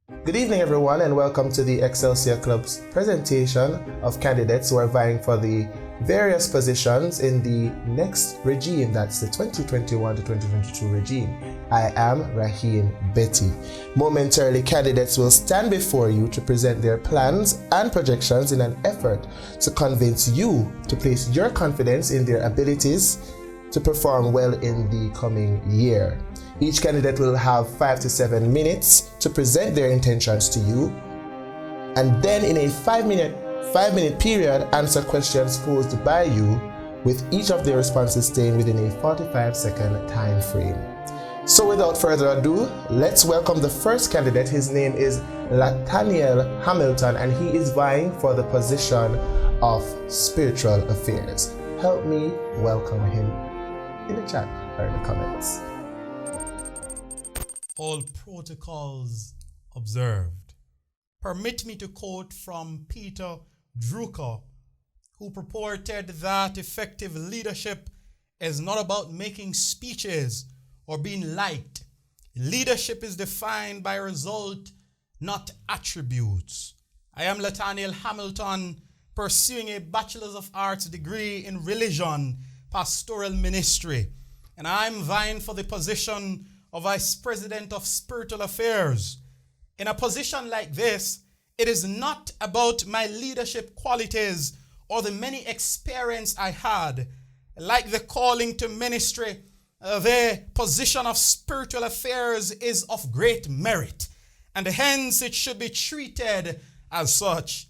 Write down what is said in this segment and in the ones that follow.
Good evening, everyone, and welcome to the Excelsior Club's presentation of candidates who are vying for the various positions in the next regime, that's the 2021 to 2022 regime. I am Rahim Betty. Momentarily, candidates will stand before you to present their plans and projections in an effort to convince you to place your confidence in their abilities to perform well in the coming year. Each candidate will have 5 to 7 minutes to present their intentions to you, and then in a 5-minute period, answer questions posed by you, with each of their responses staying within a 45-second time frame. So without further ado, let's welcome the first candidate. His name is Nathaniel Hamilton, and he is vying for the position of Spiritual Affairs. Help me welcome him in the chat or in the comments. All protocols observed. Permit me to quote from Peter Drucker, who purported that effective leadership is not about making speeches or being liked. Leadership is defined by result, not attributes. I am Nathaniel Hamilton, pursuing a Bachelor's of Arts degree in religion, pastoral ministry, and I'm vying for the position of Vice President of Spiritual Affairs. In a position like this, it is not about my leadership qualities or the many experience I had. Like the calling to ministry, the position of Spiritual Affairs is of great merit, and hence it should be treated as such.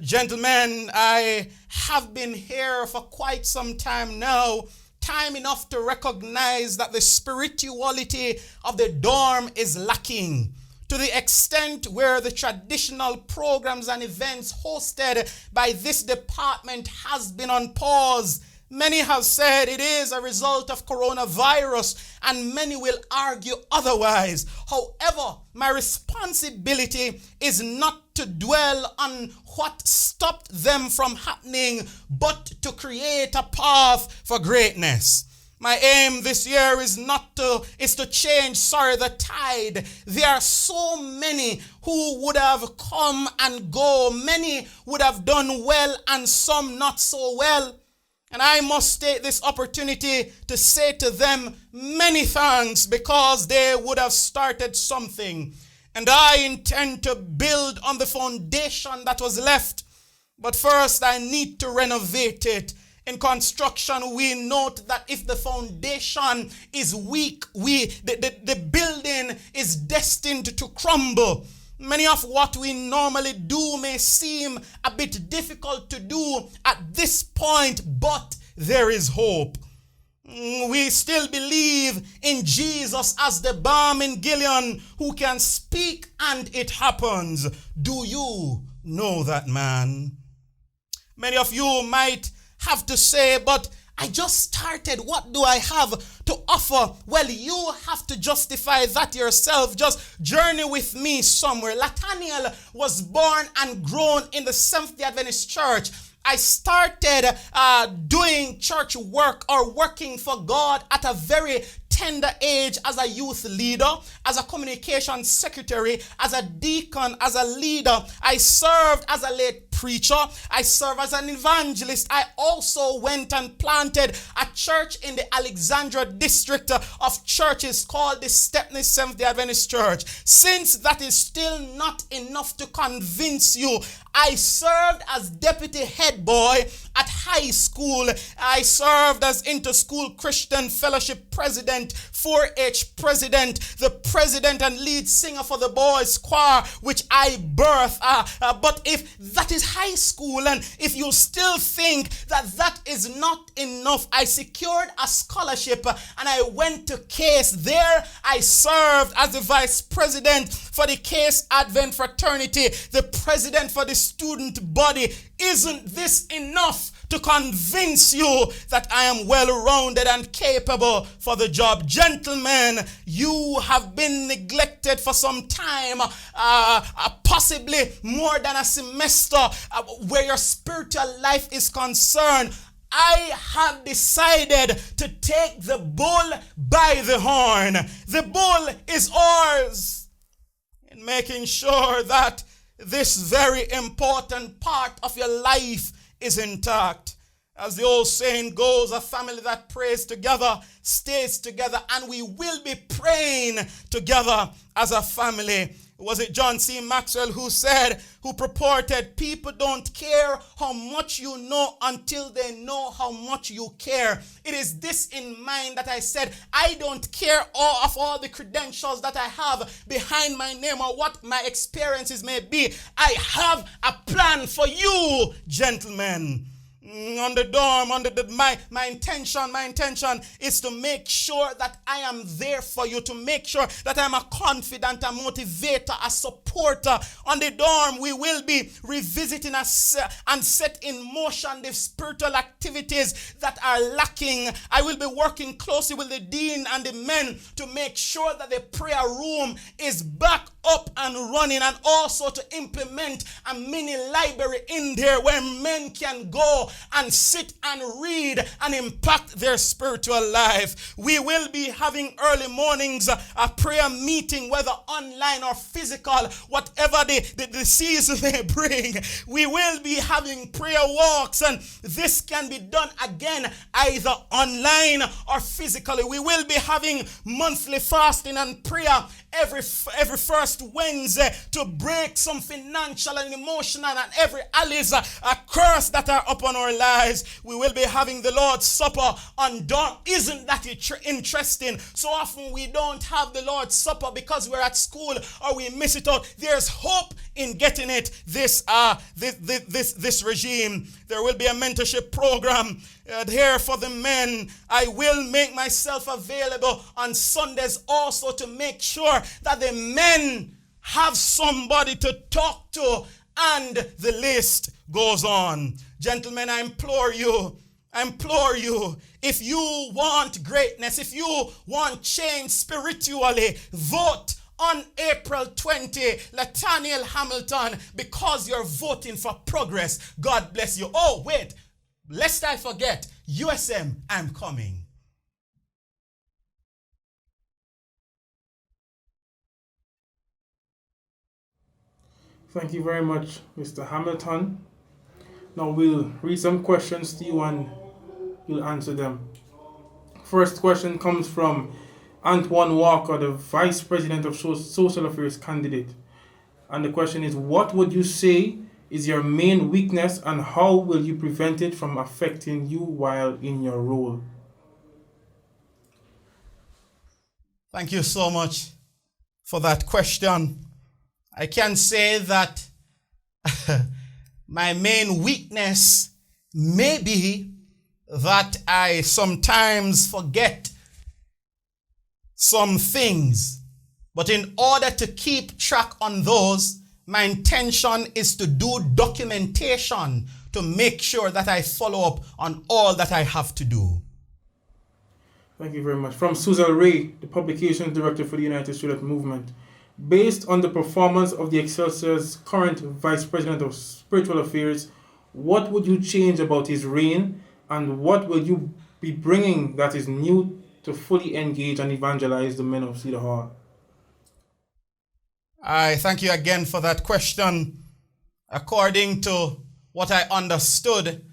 Gentlemen, I have been here for quite some time now, time enough to recognize that the spirituality of the dorm is lacking, to the extent where the traditional programs and events hosted by this department has been on pause. Many have said it is a result of coronavirus, and many will argue otherwise. However, my responsibility is not to dwell on what stopped them from happening, but to create a path for greatness. My aim this year is to change the tide. There are so many who would have come and go. Many would have done well and some not so well. And I must take this opportunity to say to them many thanks, because they would have started something. And I intend to build on the foundation that was left. But first, I need to renovate it. In construction, we note that if the foundation is weak, the building is destined to crumble. Many of what we normally do may seem a bit difficult to do at this point, but there is hope. We still believe in Jesus as the balm in Gilead, who can speak and it happens. Do you know that man? Many of you might have to say, but I just started. What do I have to offer? Well, you have to justify that yourself. Just journey with me somewhere. Nathaniel was born and grown in the Seventh-day Adventist Church. I started doing church work or working for God at a very tender age, as a youth leader, as a communication secretary, as a deacon, as a leader. I served as a late preacher. I served as an evangelist. I also went and planted a church in the Alexandria district of churches called the Stepney Seventh-day Adventist Church. Since that is still not enough to convince you, I served as deputy head boy at high school. I served as inter-school Christian fellowship president, 4-H president, the president and lead singer for the boys choir, which I birthed. But if that is high school, and if you still think that that is not enough, I secured a scholarship and I went to Case. There I served as the vice president for the Case Advent Fraternity, the president for the student body. Isn't this enough to convince you that I am well-rounded and capable for the job? Gentlemen, you have been neglected for some time, possibly more than a semester, where your spiritual life is concerned. I have decided to take the bull by the horn. The bull is ours. in making sure that this very important part of your life is intact. As the old saying goes, a family that prays together stays together, and we will be praying together as a family. Was it John C. Maxwell who purported, people don't care how much you know until they know how much you care. It is this in mind that I said, I don't care all the credentials that I have behind my name or what my experiences may be. I have a plan for you, gentlemen. On the dorm, my intention is to make sure that I am there for you, to make sure that I'm a confidant, a motivator, a supporter. On the dorm, we will be revisiting and set in motion the spiritual activities that are lacking. I will be working closely with the dean and the men to make sure that the prayer room is back up and running, and also to implement a mini library in there where men can go and sit and read and impact their spiritual life. We will be having early mornings, a prayer meeting, whether online or physical, whatever the season may bring. We will be having prayer walks, and this can be done again either online or physically. We will be having monthly fasting and prayer every first Wednesday to break some financial and emotional and every alleys a curse that are upon our lives. We will be having the Lord's Supper on dawn. Isn't that interesting? So often we don't have the Lord's Supper because we're at school or we miss it out. There's hope in getting it this regime. There will be a mentorship program here for the men. I will make myself available on Sundays also to make sure that the men have somebody to talk to, and the list goes on. Gentlemen, I implore you, if you want greatness, if you want change spiritually, vote on April 20, Nathaniel Hamilton, because you're voting for progress. God bless you. Oh, wait, lest I forget, USM, I'm coming. Thank you very much, Mr. Hamilton. Now we'll read some questions to you and you'll answer them. First question comes from Antoine Walker, the Vice President of Social Affairs candidate. And the question is, what would you say is your main weakness and how will you prevent it from affecting you while in your role? Thank you so much for that question. I can say that my main weakness may be that I sometimes forget some things. But in order to keep track on those, my intention is to do documentation to make sure that I follow up on all that I have to do. Thank you very much. From Susan Ray, the Publications Director for the United Student Movement. Based on the performance of the Excelsior's current Vice President of Spiritual Affairs, what would you change about his reign, and what will you be bringing that is new to fully engage and evangelize the men of Cedar Hall? I thank you again for that question. According to what I understood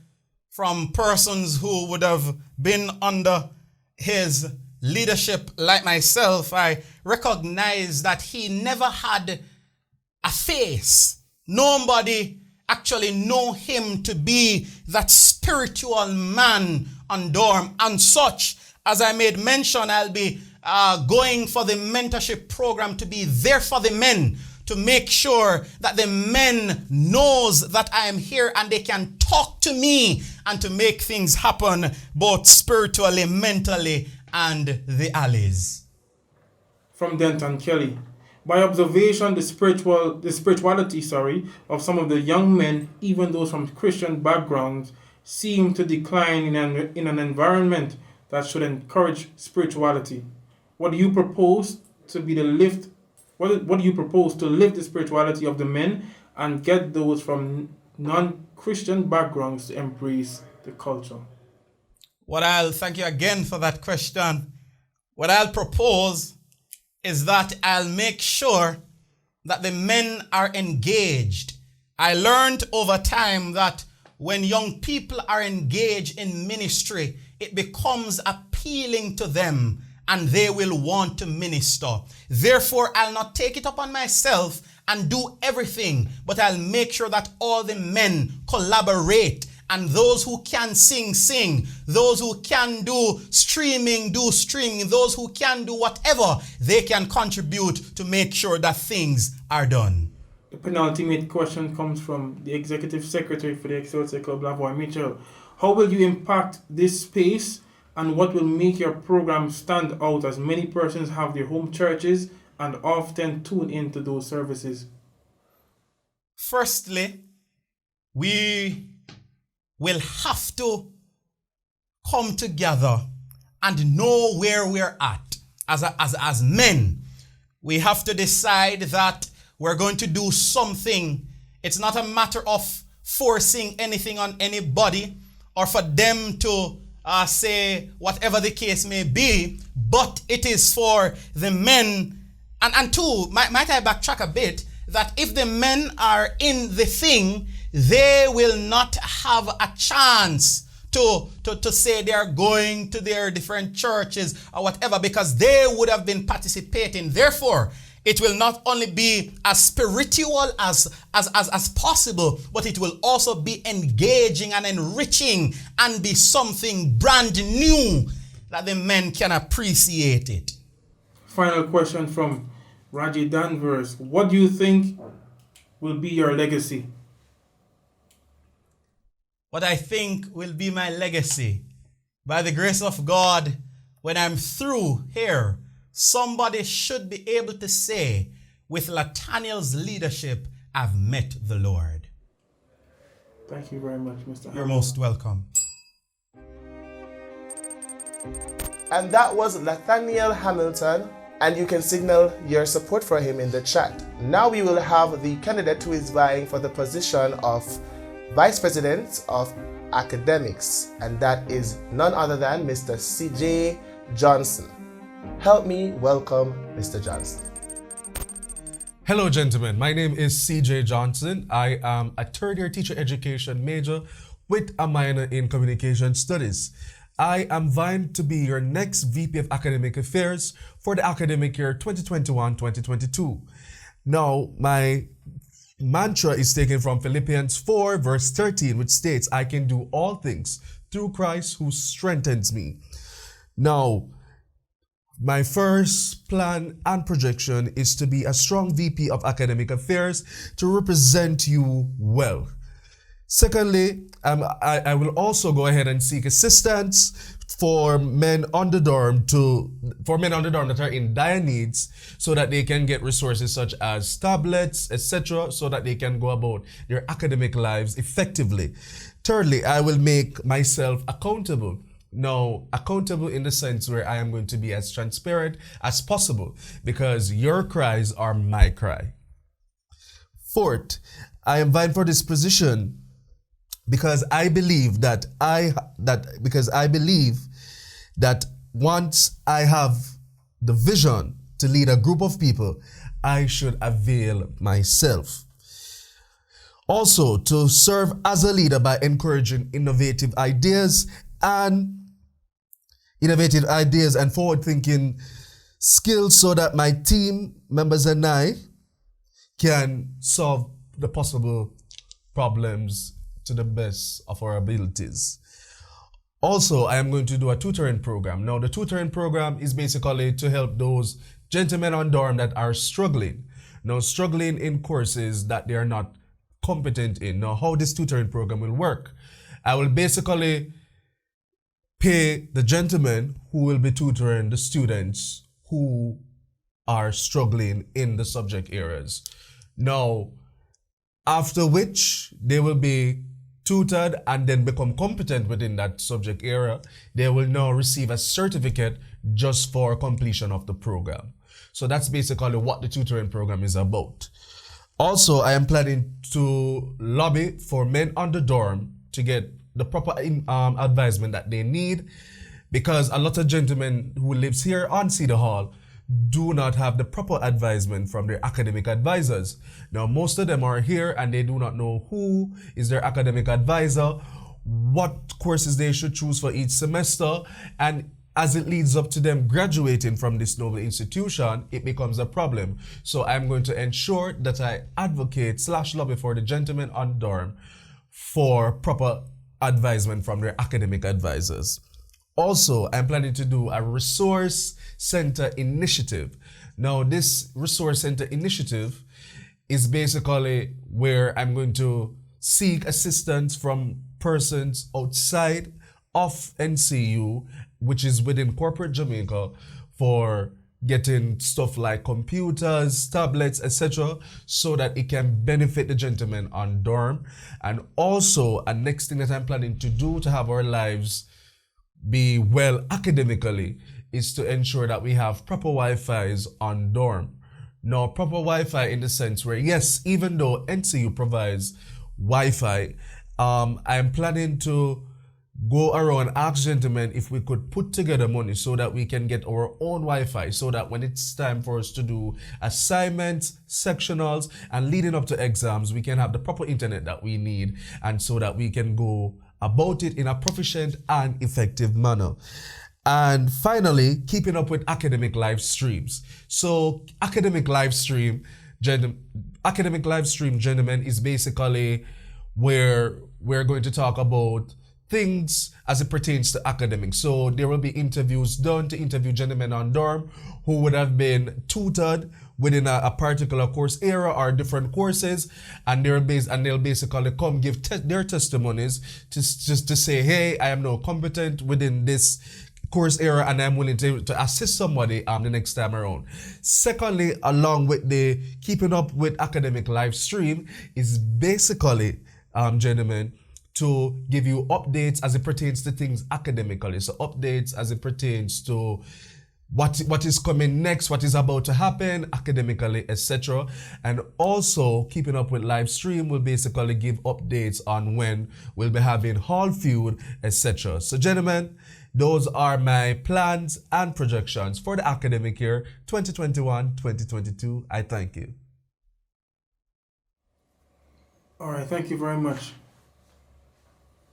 from persons who would have been under his leadership like myself, I recognize that he never had a face. Nobody actually know him to be that spiritual man on dorm. And such, as I made mention, I'll be going for the mentorship program to be there for the men, to make sure that the men knows that I am here and they can talk to me and to make things happen both spiritually, mentally, and the alleys. From Denton Kelly. By observation, the spirituality of some of the young men, even those from Christian backgrounds, seem to decline in an environment that should encourage spirituality. What do you propose to be the lift? What do you propose to lift the spirituality of the men and get those from non-Christian backgrounds to embrace the culture? Thank you again for that question. What I'll propose is that I'll make sure that the men are engaged. I learned over time that when young people are engaged in ministry, it becomes appealing to them and they will want to minister. Therefore, I'll not take it upon myself and do everything, but I'll make sure that all the men collaborate, and those who can sing, sing. Those who can do streaming, do streaming. Those who can do whatever they can contribute to make sure that things are done. The penultimate question comes from the Executive Secretary for the Excelsior Club, Lavoy Mitchell. How will you impact this space, and what will make your program stand out as many persons have their home churches and often tune into those services? Firstly, we will have to come together and know where we're at. As men, we have to decide that we're going to do something. It's not a matter of forcing anything on anybody or for them to say whatever the case may be, but it is for the men. And two, might I backtrack a bit, that if the men are in the thing, they will not have a chance to say they are going to their different churches or whatever, because they would have been participating. Therefore, it will not only be as spiritual as possible, but it will also be engaging and enriching and be something brand new that the men can appreciate it. Final question from Raji Danvers. What do you think will be your legacy? What I think will be my legacy, by the grace of God, when I'm through here, somebody should be able to say, with Lataniel's leadership, I've met the Lord. Thank you very much, Mr. You're most welcome. And that was Nathaniel Hamilton, and you can signal your support for him in the chat. Now we will have the candidate who is vying for the position of Vice President of Academics, and that is none other than Mr. C.J. Johnson. Help me welcome Mr. Johnson. Hello, gentlemen. My name is C.J. Johnson. I am a third-year teacher education major with a minor in communication studies. I am vying to be your next VP of Academic Affairs for the academic year 2021-2022. Now, my mantra is taken from Philippians 4 verse 13, which states, I can do all things through Christ who strengthens me. Now, my first plan and projection is to be a strong VP of Academic Affairs to represent you well. Secondly, I will also go ahead and seek assistance for men on the dorm that are in dire needs, so that they can get resources such as tablets, etc., so that they can go about their academic lives effectively. Thirdly, I will make myself accountable. Now, accountable in the sense where I am going to be as transparent as possible, because your cries are my cry. Fourth, I am vying for this position because I believe that once I have the vision to lead a group of people, I should avail myself. Also, to serve as a leader by encouraging innovative ideas and forward-thinking skills, so that my team members and I can solve the possible problems to the best of our abilities. Also, I am going to do a tutoring program. Now, the tutoring program is basically to help those gentlemen on dorm that are struggling in courses that they are not competent in. Now, how this tutoring program will work, I will basically pay the gentlemen who will be tutoring the students who are struggling in the subject areas. Now, after which they will be tutored and then become competent within that subject area, they will now receive a certificate just for completion of the program. So that's basically what the tutoring program is about. Also, I am planning to lobby for men on the dorm to get the proper advisement that they need, because a lot of gentlemen who lives here on Cedar Hall do not have the proper advisement from their academic advisors. Now, most of them are here and they do not know who is their academic advisor, what courses they should choose for each semester, and as it leads up to them graduating from this noble institution, it becomes a problem. So I'm going to ensure that I advocate / lobby for the gentlemen on dorm for proper advisement from their academic advisors. Also, I'm planning to do a resource center initiative. Now, this resource center initiative is basically where I'm going to seek assistance from persons outside of NCU, which is within corporate Jamaica, for getting stuff like computers, tablets, etc., so that it can benefit the gentlemen on dorm. And also, a next thing that I'm planning to do to have our lives be well academically is to ensure that we have proper Wi-Fi's on dorm. Now, proper Wi-Fi in the sense where, yes, even though NCU provides Wi-Fi, I'm planning to go around and ask gentlemen if we could put together money so that we can get our own Wi-Fi, so that when it's time for us to do assignments, sectionals, and leading up to exams, we can have the proper internet that we need, and so that we can go about it in a proficient and effective manner. And finally, keeping up with academic live streams. So academic live stream, gentlemen, is basically where we're going to talk about things as it pertains to academics. So there will be interviews done to interview gentlemen on dorm who would have been tutored within a particular course area or different courses, and they'll basically come give their testimonies to say, hey, I am now competent within this course area and I'm willing to assist somebody the next time around. Secondly, along with the keeping up with academic live stream is basically, gentlemen, to give you updates as it pertains to things academically. So updates as it pertains to what is coming next, what is about to happen academically, etc. And also keeping up with live stream will basically give updates on when we'll be having hall feud, etc. So gentlemen, those are my plans and projections for the academic year 2021-2022. I thank you. All right, thank you very much.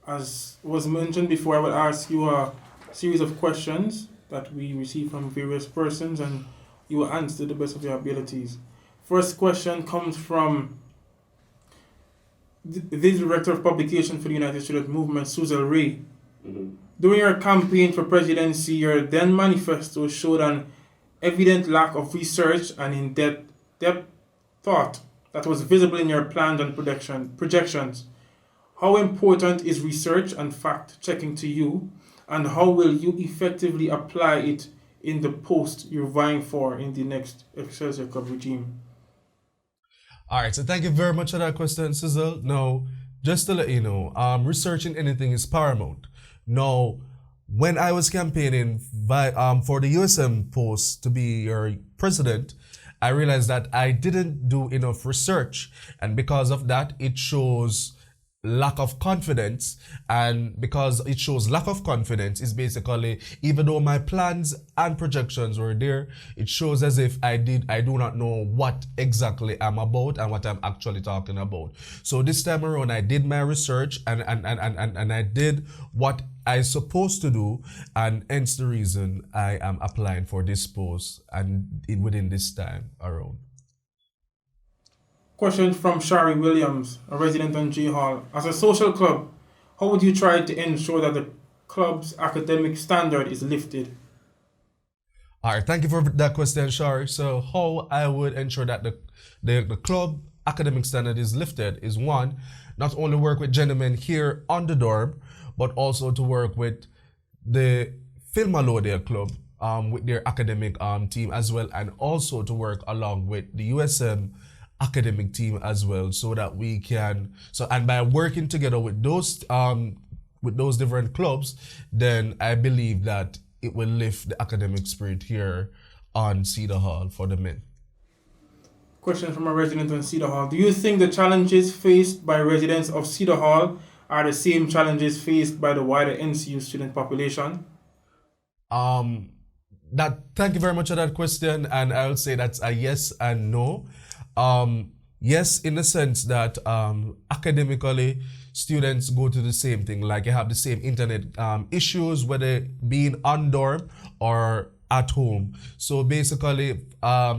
As was mentioned before, I will ask you a series of questions that we receive from various persons, and you will answer to the best of your abilities. First question comes from the Director of Publication for the United Student Movement, Suzel Ray. During your campaign for presidency, your then manifesto showed an evident lack of research and in-depth thought that was visible in your plans and projections. How important is research and fact-checking to you, and how will you effectively apply it in the post you're vying for in the next Excelsior Club regime? All right, so thank you very much for that question, Sizzle. Now, just to let you know, researching anything is paramount. Now, when I was campaigning for the USM post to be your president, I realized that I didn't do enough research, and because of that, it shows lack of confidence. And because it shows lack of confidence is basically, even though my plans and projections were there, it shows as if I do not know what exactly I'm about and what I'm actually talking about. So this time around, I did my research and I did what I supposed to do, and hence the reason I am applying for this post and within this time around. Question from Shari Williams, a resident on J Hall. As a social club, how would you try to ensure that the club's academic standard is lifted? All right, thank you for that question, Shari. So how I would ensure that the club academic standard is lifted is, one, not only work with gentlemen here on the dorm, but also to work with the Philmalodale Club with their academic team as well, and also to work along with the USM academic team as well, so that we can, and by working together with those different clubs, then I believe that it will lift the academic spirit here on Cedar Hall for the men. Question from a resident on Cedar Hall. Do you think the challenges faced by residents of Cedar Hall are the same challenges faced by the wider NCU student population? Thank you very much for that question, and I will say that's a yes and no. Yes, in the sense that academically, students go to the same thing. Like you have the same internet issues, whether being on dorm or at home. So basically,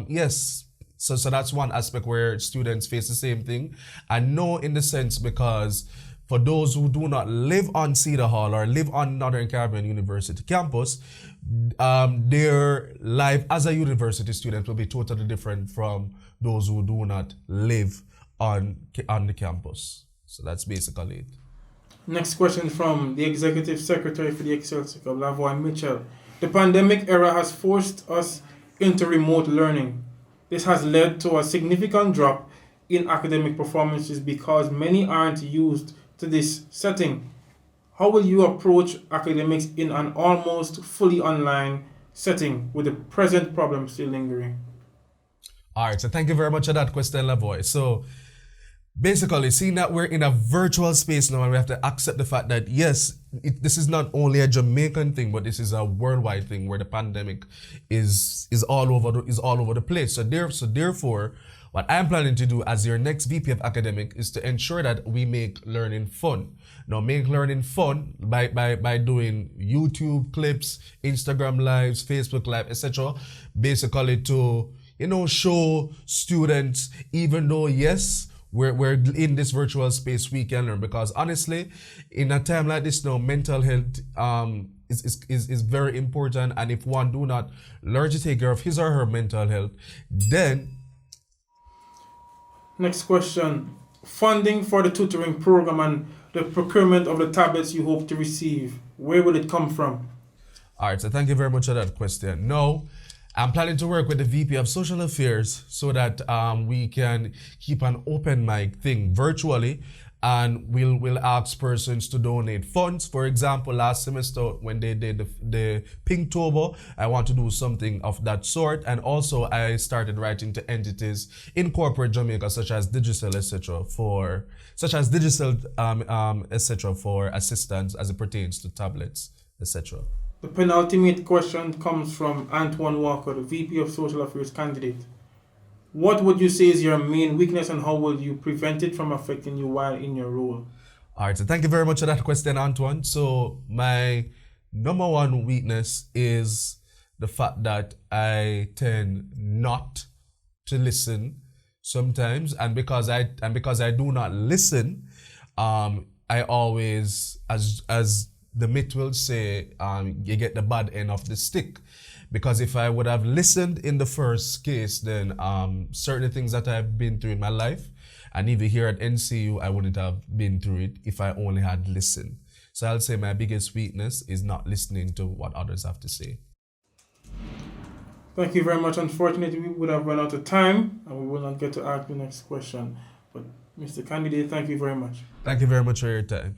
yes. So that's one aspect where students face the same thing, and no, in the sense because for those who do not live on Cedar Hall or live on Northern Caribbean University campus, their life as a university student will be totally different from those who do not live on the campus. So that's basically it. Next question from the Executive Secretary for the Excelsior Club, Lavoie Mitchell. The pandemic era has forced us into remote learning. This has led to a significant drop in academic performances because many aren't used to this setting. How will you approach academics in an almost fully online setting with the present problem still lingering? All right, so thank you very much for that question, Lavoie. So basically, seeing that we're in a virtual space now and we have to accept the fact that, yes, this is not only a Jamaican thing, but this is a worldwide thing where the pandemic is all over the place. So therefore, what I'm planning to do as your next VP of Academic is to ensure that we make learning fun. Now, make learning fun by doing YouTube clips, Instagram lives, Facebook live, etc. Basically to, show students, even though, yes, we're in this virtual space, we can learn, because honestly, in a time like this now, mental health is very important, and if one do not learn to take care of his or her mental health, then... Next question. Funding for the tutoring program and the procurement of the tablets you hope to receive, where will it come from? All right, so thank you very much for that question. No, I'm planning to work with the VP of Social Affairs so that we can keep an open mic thing virtually, and we'll ask persons to donate funds. For example, last semester when they did the Pinktober, I want to do something of that sort, and also I started writing to entities in corporate Jamaica such as Digital, etc. for assistance as it pertains to tablets, etc. The penultimate question comes from Antoine Walker, the VP of Social Affairs candidate. What would you say is your main weakness and how will you prevent it from affecting you while in your role? All right, so thank you very much for that question, Antoine. So my number one weakness is the fact that I tend not to listen sometimes, and because I do not listen, I always, as the myth will say, you get the bad end of the stick. Because if I would have listened in the first case, then certain things that I've been through in my life, and even here at NCU, I wouldn't have been through it if I only had listened. So I'll say my biggest weakness is not listening to what others have to say. Thank you very much. Unfortunately, we would have run out of time and we will not get to ask the next question. But Mr. Candidate, thank you very much. Thank you very much for your time.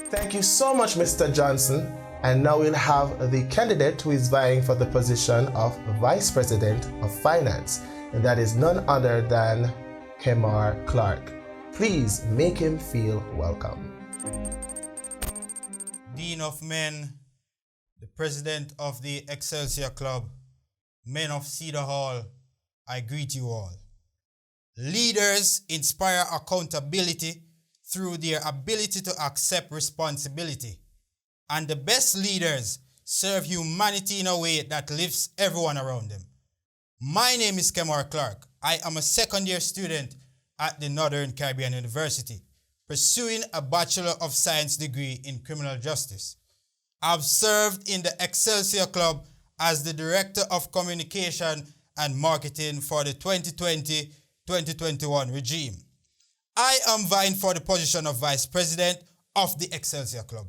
Thank you so much, Mr. Johnson. And now we'll have the candidate who is vying for the position of Vice President of Finance, and that is none other than Kemar Clark. Please make him feel welcome. Dean of Men, the President of the Excelsior Club, Men of Cedar Hall, I greet you all. Leaders inspire accountability through their ability to accept responsibility. And the best leaders serve humanity in a way that lifts everyone around them. My name is Kemar Clark. I am a second-year student at the Northern Caribbean University, pursuing a Bachelor of Science degree in Criminal Justice. I've served in the Excelsior Club as the Director of Communication and Marketing for the 2020-2021 regime. I am vying for the position of Vice President of the Excelsior Club.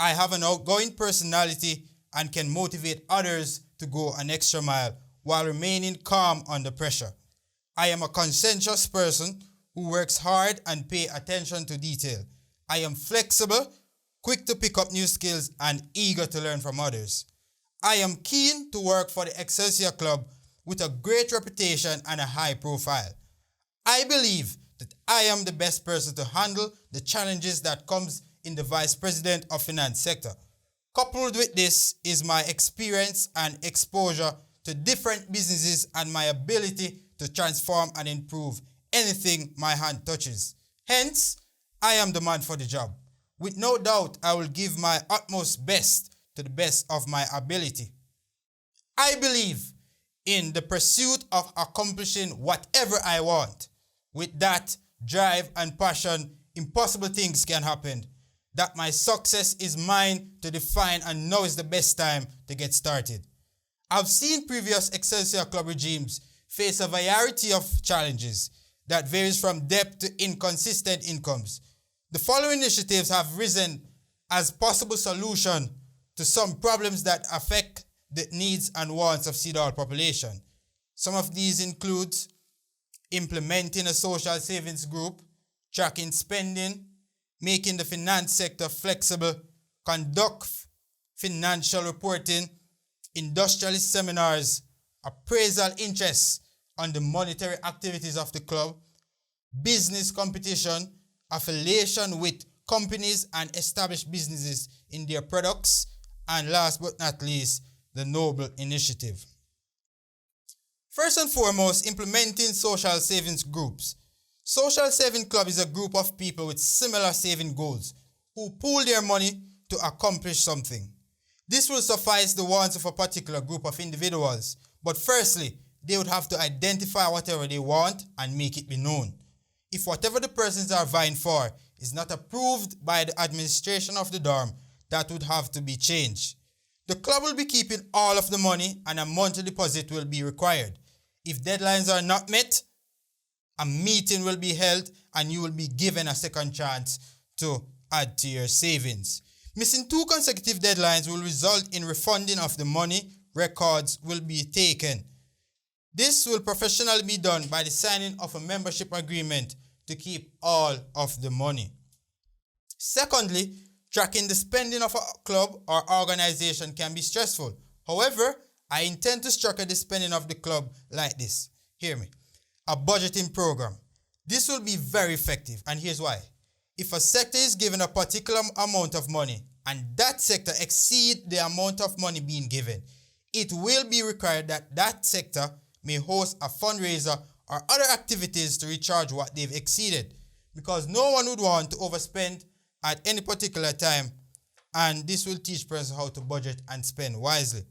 I have an outgoing personality and can motivate others to go an extra mile while remaining calm under pressure. I am a conscientious person who works hard and pays attention to detail. I am flexible, quick to pick up new skills, and eager to learn from others. I am keen to work for the Excelsior Club with a great reputation and a high profile. I believe that I am the best person to handle the challenges that comes in the Vice President of Finance sector. Coupled with this is my experience and exposure to different businesses and my ability to transform and improve anything my hand touches. Hence, I am the man for the job. With no doubt, I will give my utmost best to the best of my ability. I believe in the pursuit of accomplishing whatever I want. With that drive and passion, impossible things can happen. That my success is mine to define, and now is the best time to get started. I've seen previous Excelsior Club regimes face a variety of challenges that varies from debt to inconsistent incomes. The following initiatives have risen as possible solution to some problems that affect the needs and wants of CEDAW population. Some of these include implementing a social savings group, tracking spending, making the finance sector flexible, conduct financial reporting, industrialist seminars, appraisal interests on the monetary activities of the club, business competition, affiliation with companies and established businesses in their products, and last but not least, the Noble Initiative. First and foremost, implementing social savings groups. Social Saving Club is a group of people with similar saving goals who pool their money to accomplish something. This will suffice the wants of a particular group of individuals, but firstly, they would have to identify whatever they want and make it be known. If whatever the persons are vying for is not approved by the administration of the dorm, that would have to be changed. The club will be keeping all of the money and a monthly deposit will be required. If deadlines are not met, a meeting will be held and you will be given a second chance to add to your savings. Missing 2 consecutive deadlines will result in refunding of the money. Records will be taken. This will professionally be done by the signing of a membership agreement to keep all of the money. Secondly, tracking the spending of a club or organization can be stressful. However, I intend to structure the spending of the club like this. Hear me. A budgeting program. This will be very effective, and here's why. If a sector is given a particular amount of money and that sector exceeds the amount of money being given, it will be required that that sector may host a fundraiser or other activities to recharge what they've exceeded, because no one would want to overspend at any particular time, and this will teach persons how to budget and spend wisely.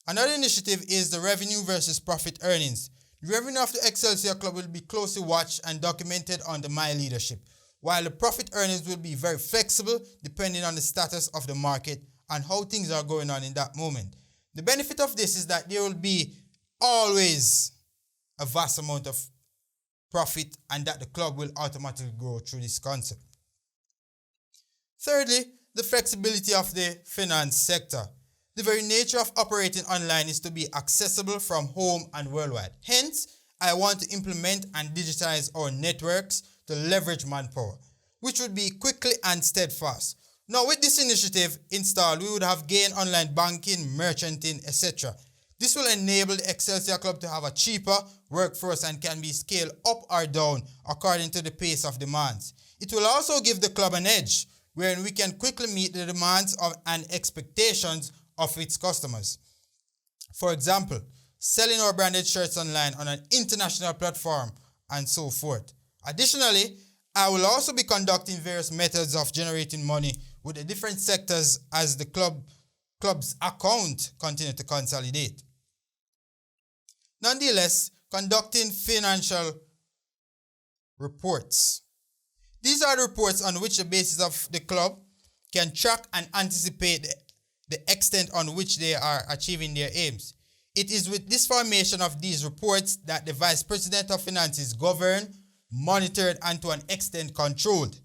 Another initiative is the revenue versus profit earnings. The revenue of the Excelsior Club will be closely watched and documented under my leadership, while the profit earnings will be very flexible depending on the status of the market and how things are going on in that moment. The benefit of this is that there will be always a vast amount of profit and that the club will automatically grow through this concept. Thirdly, the flexibility of the finance sector. The very nature of operating online is to be accessible from home and worldwide. Hence, I want to implement and digitize our networks to leverage manpower, which would be quickly and steadfast. Now, with this initiative installed, we would have gained online banking, merchanting, etc. This will enable the Excelsior Club to have a cheaper workforce and can be scaled up or down according to the pace of demands. It will also give the club an edge, wherein we can quickly meet the demands of and expectations of its customers. For example, selling our branded shirts online on an international platform and so forth. Additionally, I will also be conducting various methods of generating money with the different sectors as the club's account continue to consolidate. Nonetheless, conducting financial reports. These are the reports on which the basis of the club can track and anticipate the extent on which they are achieving their aims. It is with this formation of these reports that the Vice President of Finance is governed, monitored, and to an extent controlled.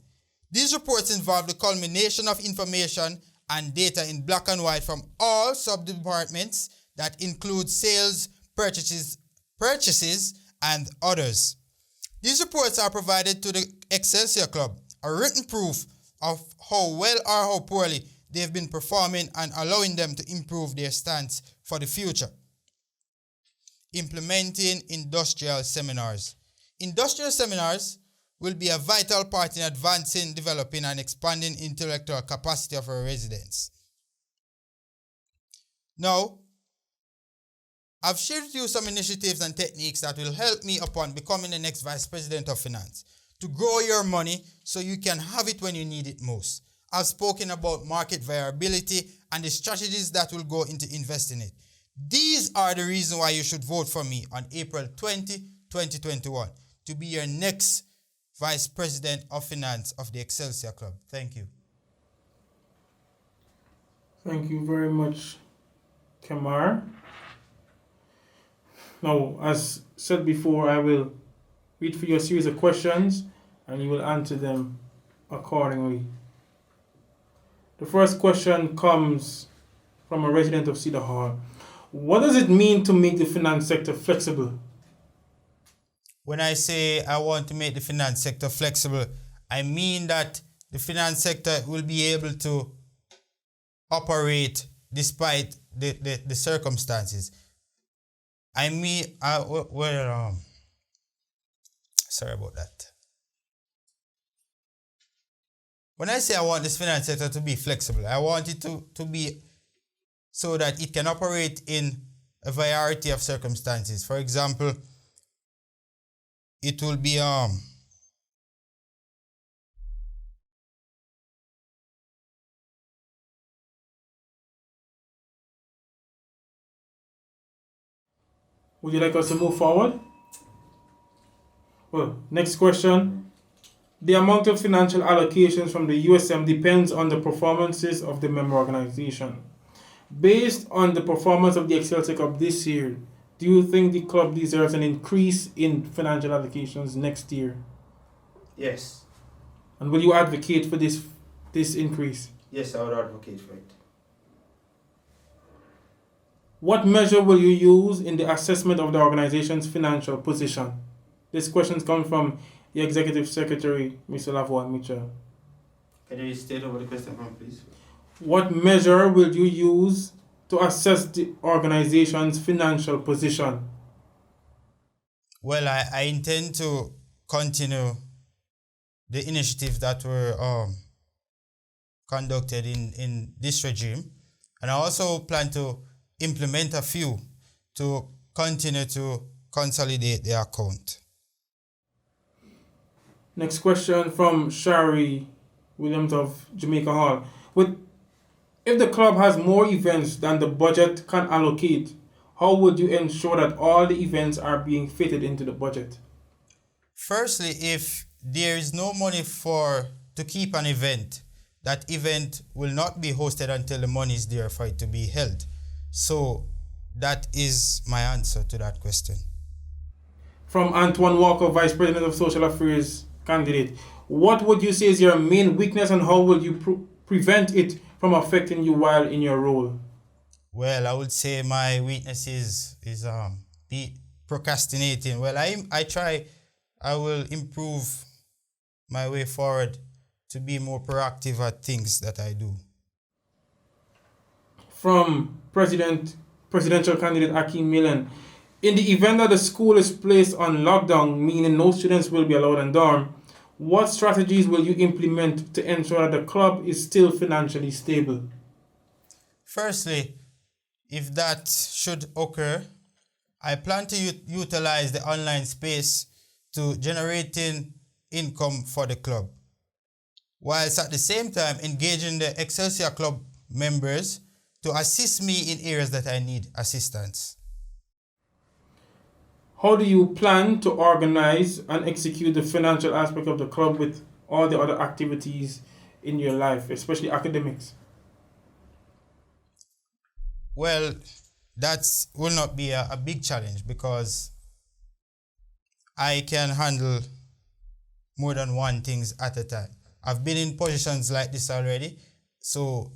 These reports involve the culmination of information and data in black and white from all sub-departments that include sales, purchases, and others. These reports are provided to the Excelsior Club, a written proof of how well or how poorly they've been performing and allowing them to improve their stance for the future. Implementing industrial seminars. Industrial seminars will be a vital part in advancing, developing, and expanding intellectual capacity of our residents. Now, I've shared with you some initiatives and techniques that will help me upon becoming the next Vice President of Finance to grow your money so you can have it when you need it most. I've spoken about market variability and the strategies that will go into investing it. These are the reasons why you should vote for me on April 20, 2021 to be your next Vice President of Finance of the Excelsior Club. Thank you. Thank you very much, Kamar. Now, as said before, I will read for you a series of questions and you will answer them accordingly. The first question comes from a resident of Cedar Hall. What does it mean to make the finance sector flexible? When I say I want to make the finance sector flexible, I mean that the finance sector will be able to operate despite the circumstances. I mean, sorry about that. When I say I want this finance sector to be flexible, I want it to be so that it can operate in a variety of circumstances. For example, it will be Would you like us to move forward? Well, next question. The amount of financial allocations from the USM depends on the performances of the member organization. Based on the performance of the Excelsior Club this year, do you think the club deserves an increase in financial allocations next year? Yes. And will you advocate for this increase? Yes, I would advocate for it. What measure will you use in the assessment of the organization's financial position? This question comes from the Executive Secretary, Mr. Lavoie Mitchell. Can you state over the question, please? What measure will you use to assess the organization's financial position? Well, I intend to continue the initiatives that were conducted in this regime, and I also plan to implement a few to continue to consolidate the account. Next question from Shari Williams of Jamaica Hall. If the club has more events than the budget can allocate, how would you ensure that all the events are being fitted into the budget? Firstly, if there is no money to keep an event, that event will not be hosted until the money is there for it to be held. So that is my answer to that question. From Antoine Walker, Vice President of Social Affairs candidate. What would you say is your main weakness and how will you prevent it from affecting you while in your role? Well, I would say my weakness is procrastinating. Well, I will improve my way forward to be more proactive at things that I do. From presidential candidate Akeem Milan. In the event that the school is placed on lockdown, meaning no students will be allowed in dorm, what strategies will you implement to ensure that the club is still financially stable? Firstly, if that should occur, I plan to utilize the online space to generating income for the club, whilst at the same time engaging the Excelsior Club members to assist me in areas that I need assistance. How do you plan to organize and execute the financial aspect of the club with all the other activities in your life, especially academics? Well, that will not be a big challenge because I can handle more than one things at a time. I've been in positions like this already, so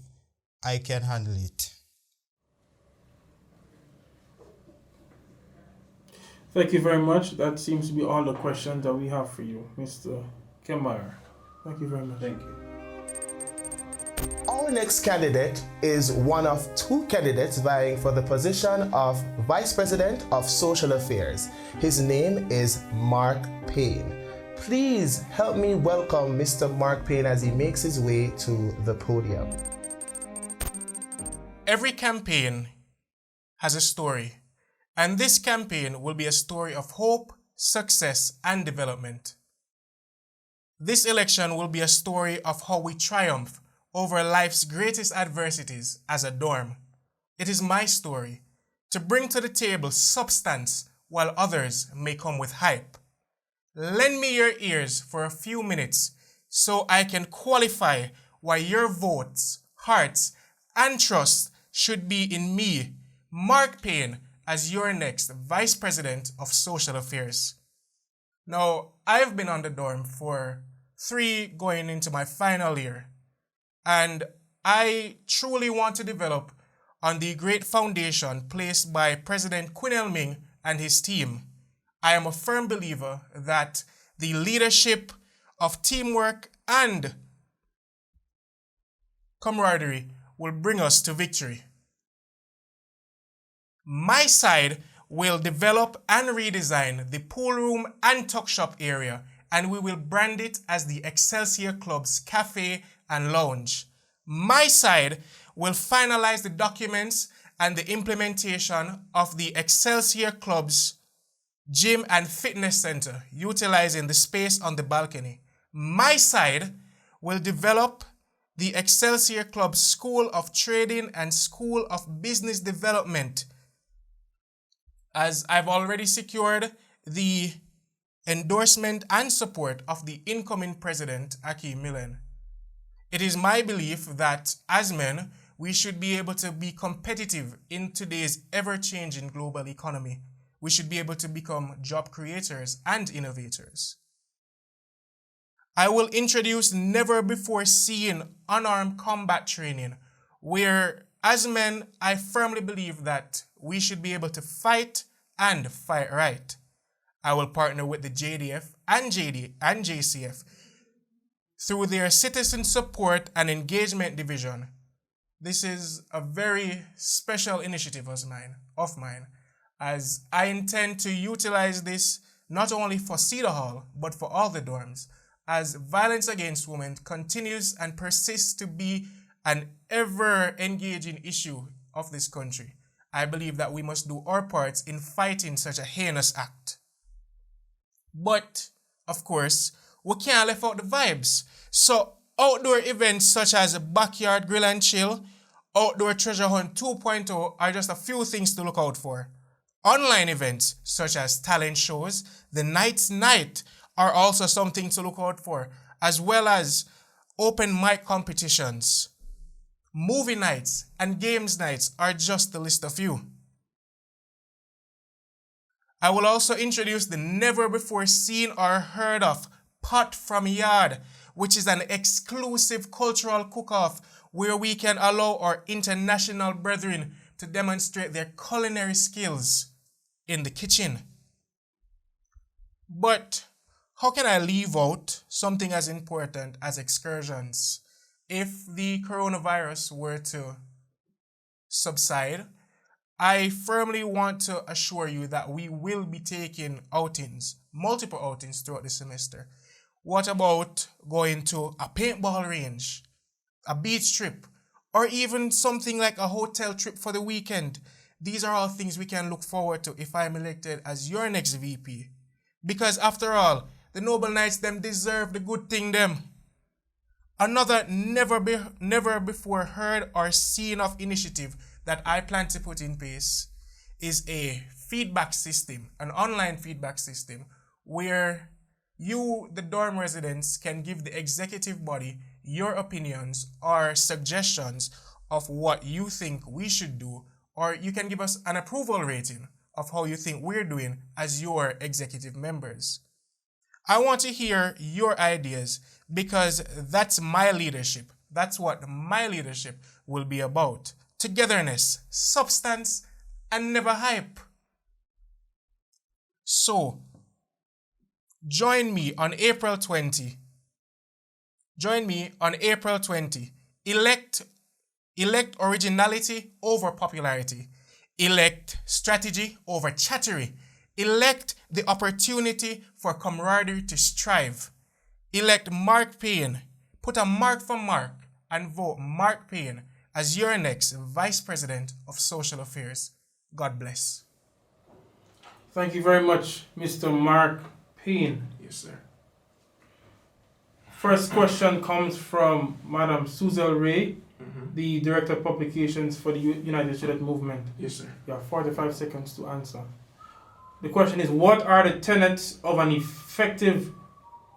I can handle it. Thank you very much. That seems to be all the questions that we have for you, Mr. Kemar. Thank you very much. Thank you. Our next candidate is one of two candidates vying for the position of Vice President of Social Affairs. His name is Mark Payne. Please help me welcome Mr. Mark Payne as he makes his way to the podium. Every campaign has a story, and this campaign will be a story of hope, success, and development. This election will be a story of how we triumph over life's greatest adversities as a dorm. It is my story to bring to the table substance while others may come with hype. Lend me your ears for a few minutes so I can qualify why your votes, hearts, and trust should be in me, Mark Payne, as your next Vice President of Social Affairs. Now, I've been on the dorm for 3 going into my final year, and I truly want to develop on the great foundation placed by President Quinn Ming and his team. I am a firm believer that the leadership of teamwork and camaraderie will bring us to victory. My side will develop and redesign the pool room and tuck shop area, and we will brand it as the Excelsior Club's Cafe and Lounge. My side will finalize the documents and the implementation of the Excelsior Club's gym and fitness center, utilizing the space on the balcony. My side will develop the Excelsior Club School of Trading and School of Business Development, as I've already secured the endorsement and support of the incoming president, Akeem Millen. It is my belief that as men, we should be able to be competitive in today's ever-changing global economy. We should be able to become job creators and innovators. I will introduce never-before-seen unarmed combat training, where as men, I firmly believe that we should be able to fight and fight right. I will partner with the JDF and JCF through their Citizen Support and Engagement Division. This is a very special initiative of mine, as I intend to utilize this not only for Cedar Hall, but for all the dorms, as violence against women continues and persists to be an ever-engaging issue of this country. I believe that we must do our parts in fighting such a heinous act. But, of course, we can't leave out the vibes. So, outdoor events such as Backyard Grill and Chill, Outdoor Treasure Hunt 2.0 are just a few things to look out for. Online events such as talent shows, the Night's Night, are also something to look out for, as well as open mic competitions. Movie nights and games nights are just the list of few. I will also introduce the never before seen or heard of Pot from Yard, which is an exclusive cultural cook-off where we can allow our international brethren to demonstrate their culinary skills in the kitchen. But how can I leave out something as important as excursions? If the coronavirus were to subside, I firmly want to assure you that we will be taking outings, multiple outings throughout the semester. What about going to a paintball range, a beach trip, or even something like a hotel trip for the weekend? These are all things we can look forward to if I'm elected as your next VP. Because after all, the Noble Knights them deserve the good thing them. Another never before heard or seen of initiative that I plan to put in place is a feedback system, an online feedback system, where you, the dorm residents, can give the executive body your opinions or suggestions of what you think we should do, or you can give us an approval rating of how you think we're doing as your executive members. I want to hear your ideas because that's my leadership. That's what my leadership will be about. Togetherness, substance, and never hype. So, join me on April 20. Elect originality over popularity. Elect strategy over chattery. Elect the opportunity for camaraderie to strive. Elect Mark Payne. Put a mark for Mark and vote Mark Payne as your next Vice President of Social Affairs. God bless. Thank you very much, Mr. Mark Payne. Yes, sir. First question comes from Madam Suzelle Ray, the Director of Publications for the United Student Movement. Yes, sir. You have 45 seconds to answer. The question is, what are the tenets of an effective,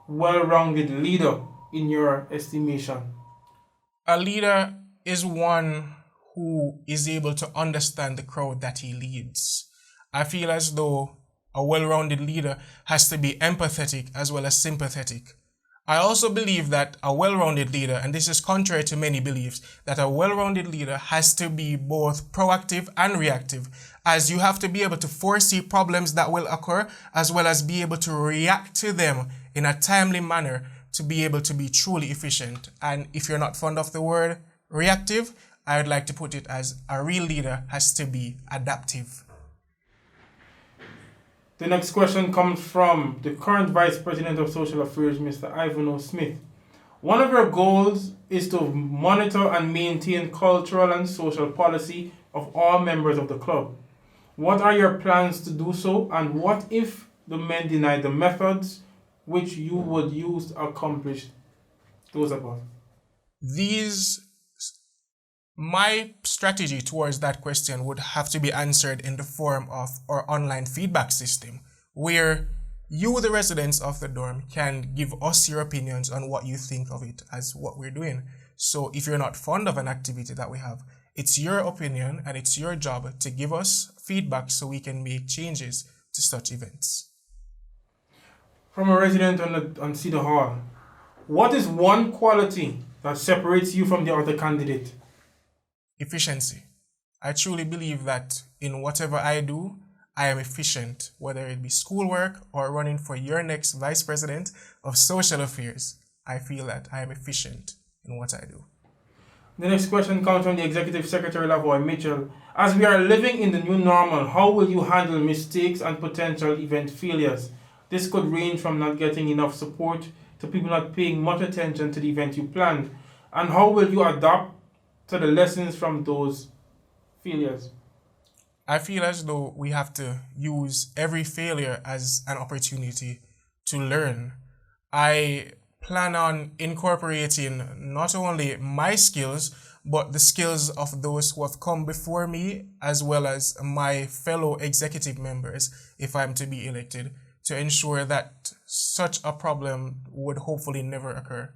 well-rounded leader in your estimation? A leader is one who is able to understand the crowd that he leads. I feel as though a well-rounded leader has to be empathetic as well as sympathetic. I also believe that a well-rounded leader, and this is contrary to many beliefs, that a well-rounded leader has to be both proactive and reactive, as you have to be able to foresee problems that will occur, as well as be able to react to them in a timely manner to be able to be truly efficient. And if you're not fond of the word reactive, I would like to put it as a real leader has to be adaptive. The next question comes from the current Vice President of Social Affairs, Mr. Ivan O. Smith. One of your goals is to monitor and maintain cultural and social policy of all members of the club. What are your plans to do so, and what if the men deny the methods which you would use to accomplish those above? My strategy towards that question would have to be answered in the form of our online feedback system, where you, the residents of the dorm, can give us your opinions on what you think of it as what we're doing. So if you're not fond of an activity that we have, it's your opinion and it's your job to give us feedback so we can make changes to such events. From a resident on Cedar Hall, what is one quality that separates you from the other candidate? Efficiency. I truly believe that in whatever I do, I am efficient, whether it be schoolwork or running for your next Vice President of Social Affairs. I feel that I am efficient in what I do. The next question comes from the Executive Secretary, Lavoy Mitchell. As we are living in the new normal, how will you handle mistakes and potential event failures? This could range from not getting enough support to people not paying much attention to the event you planned. And how will you adapt to the lessons from those failures? I feel as though we have to use every failure as an opportunity to learn. I plan on incorporating not only my skills, but the skills of those who have come before me, as well as my fellow executive members, if I'm to be elected, to ensure that such a problem would hopefully never occur.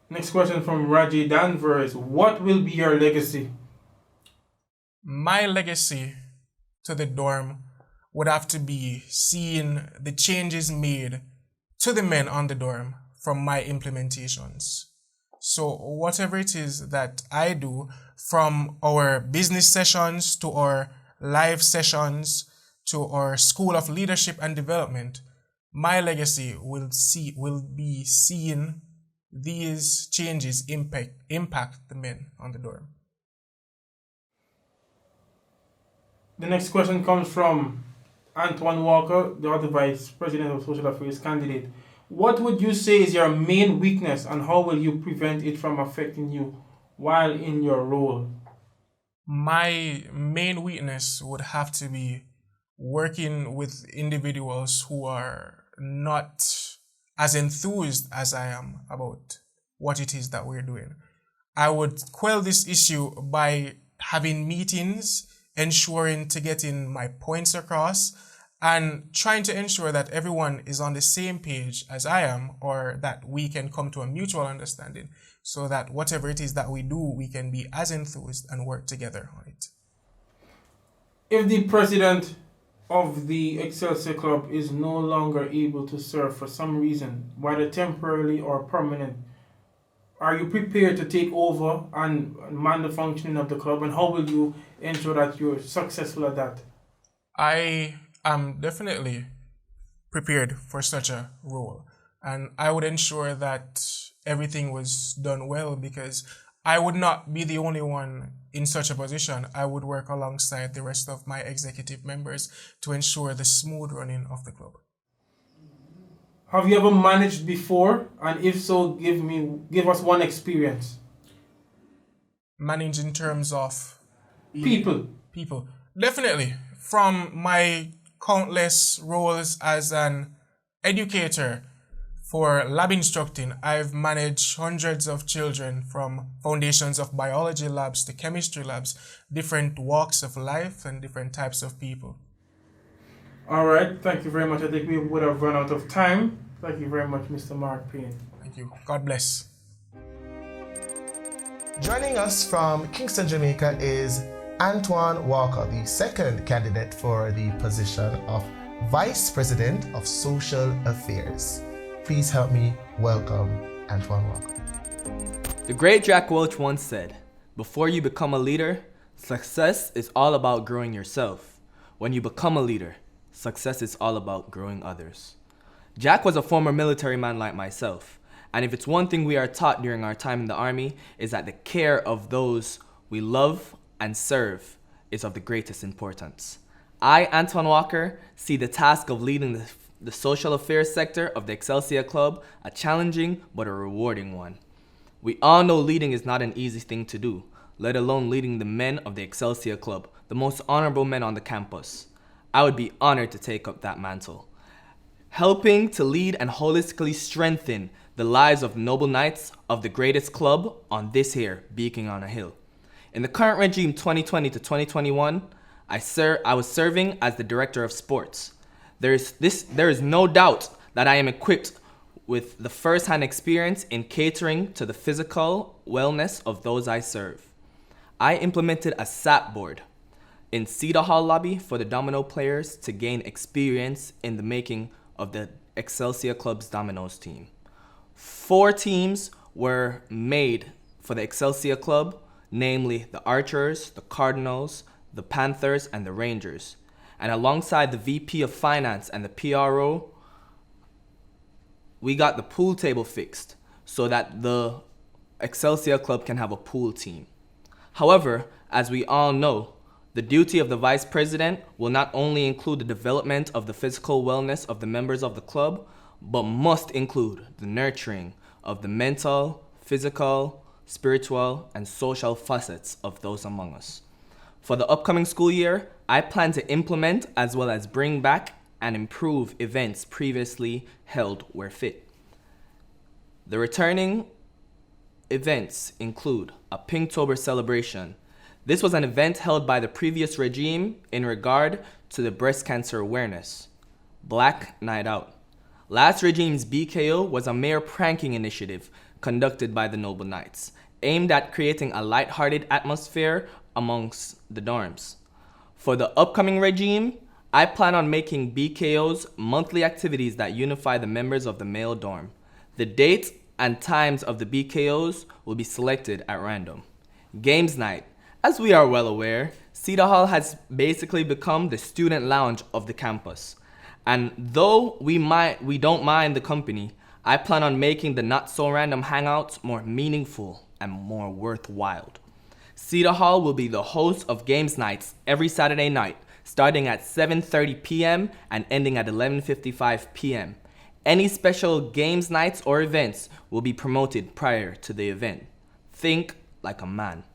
Next question from Raji Danvers. What will be your legacy? My legacy to the dorm would have to be seeing the changes made to the men on the dorm from my implementations. So whatever it is that I do, from our business sessions to our live sessions to our School of Leadership and Development, my legacy will be seeing these changes impact the men on the dorm. The next question comes from Antoine Walker, the other Vice President of Social Affairs candidate. What would you say is your main weakness, and how will you prevent it from affecting you while in your role? My main weakness would have to be working with individuals who are not as enthused as I am about what it is that we're doing. I would quell this issue by having meetings, ensuring to getting my points across, and trying to ensure that everyone is on the same page as I am, or that we can come to a mutual understanding so that whatever it is that we do, we can be as enthused and work together on it. If the president of the Excelsior Club is no longer able to serve for some reason, whether temporarily or permanent, are you prepared to take over and man the functioning of the club, and how will you ensure that you're successful at that? I am definitely prepared for such a role, and I would ensure that everything was done well, because I would not be the only one in such a position. I would work alongside the rest of my executive members to ensure the smooth running of the club. Have you ever managed before? And if so, give us one experience. Manage in terms of People. Definitely. From my countless roles as an educator for lab instructing, I've managed hundreds of children from foundations of biology labs to chemistry labs, different walks of life and different types of people. All right, thank you very much. I think we would have run out of time. Thank you very much, Mr. Mark Payne. Thank you. God bless. Joining us from Kingston, Jamaica is Antoine Walker, the second candidate for the position of Vice President of Social Affairs. Please help me welcome Antoine Walker. The great Jack Welch once said, "Before you become a leader, success is all about growing yourself. When you become a leader, success is all about growing others." Jack was a former military man like myself, and if it's one thing we are taught during our time in the Army, is that the care of those we love and serve is of the greatest importance. I, Antoine Walker, see the task of leading the social affairs sector of the Excelsior Club a challenging but a rewarding one. We all know leading is not an easy thing to do, let alone leading the men of the Excelsior Club, the most honorable men on the campus. I would be honored to take up that mantle. Helping to lead and holistically strengthen the lives of noble knights of the greatest club on this here, Beacon on a Hill. In the current regime 2020 to 2021, I was serving as the Director of Sports. There is no doubt that I am equipped with the first-hand experience in catering to the physical wellness of those I serve. I implemented a SAP board in Cedar Hall lobby for the domino players to gain experience in the making of the Excelsior Club's dominoes team. 4 teams were made for the Excelsior Club, namely the Archers, the Cardinals, the Panthers, and the Rangers. And alongside the VP of Finance and the PRO, we got the pool table fixed so that the Excelsior Club can have a pool team. However, as we all know, the duty of the Vice President will not only include the development of the physical wellness of the members of the club, but must include the nurturing of the mental, physical, spiritual, and social facets of those among us. For the upcoming school year, I plan to implement as well as bring back and improve events previously held where fit. The returning events include a Pinktober celebration. This was an event held by the previous regime in regard to the breast cancer awareness. Black Night Out. Last regime's BKO was a mere pranking initiative conducted by the Noble Knights, aimed at creating a light-hearted atmosphere amongst the dorms. For the upcoming regime, I plan on making BKOs monthly activities that unify the members of the male dorm. The dates and times of the BKOs will be selected at random. Games night. As we are well aware, Cedar Hall has basically become the student lounge of the campus. And though we don't mind the company, I plan on making the not-so-random hangouts more meaningful and more worthwhile. Cedar Hall will be the host of games nights every Saturday night, starting at 7:30 p.m. and ending at 11:55 p.m. Any special games nights or events will be promoted prior to the event. Think like a man.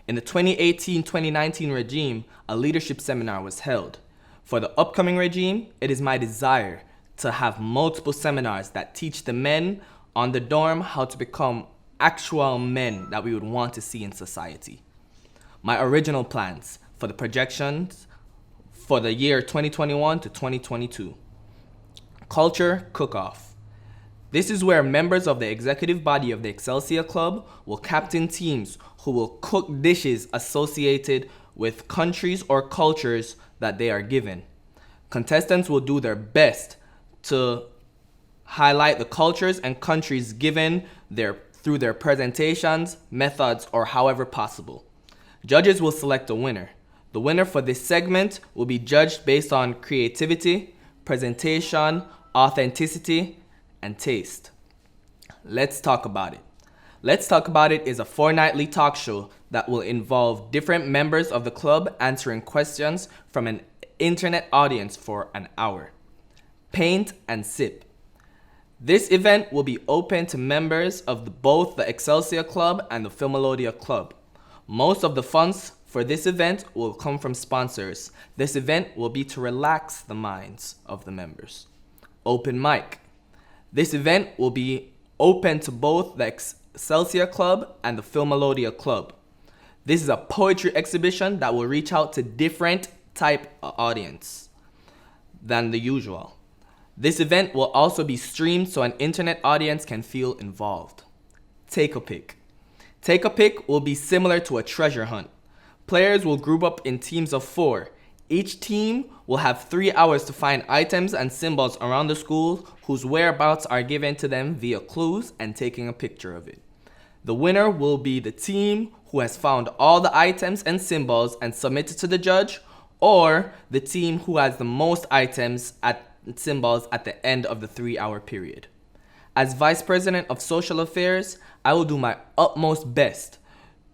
In the 2018-2019 regime, a leadership seminar was held. For the upcoming regime, it is my desire to have multiple seminars that teach the men on the dorm how to become actual men that we would want to see in society. My original plans for the projections for the year 2021 to 2022. Culture Cook-Off. This is where members of the executive body of the Excelsior Club will captain teams who will cook dishes associated with countries or cultures that they are given. Contestants will do their best to highlight the cultures and countries given through their presentations, methods, or however possible. Judges will select a winner. The winner for this segment will be judged based on creativity, presentation, authenticity, and taste. Let's talk about it. Let's Talk About It is a fortnightly talk show that will involve different members of the club answering questions from an internet audience for an hour. Paint and Sip. This event will be open to members of both the Excelsior Club and the Filmolodia Club. Most of the funds for this event will come from sponsors. This event will be to relax the minds of the members. Open mic. This event will be open to both the Excelsior Club and the Filmolodia Club. This is a poetry exhibition that will reach out to different type of audience than the usual. This event will also be streamed so an internet audience can feel involved. Take a pick. Take a pick will be similar to a treasure hunt. Players will group up in teams of 4. Each team will have 3 hours to find items and symbols around the school whose whereabouts are given to them via clues and taking a picture of it. The winner will be the team who has found all the items and symbols and submitted to the judge, or the team who has the most items and symbols at the end of the 3-hour period. As Vice President of Social Affairs, I will do my utmost best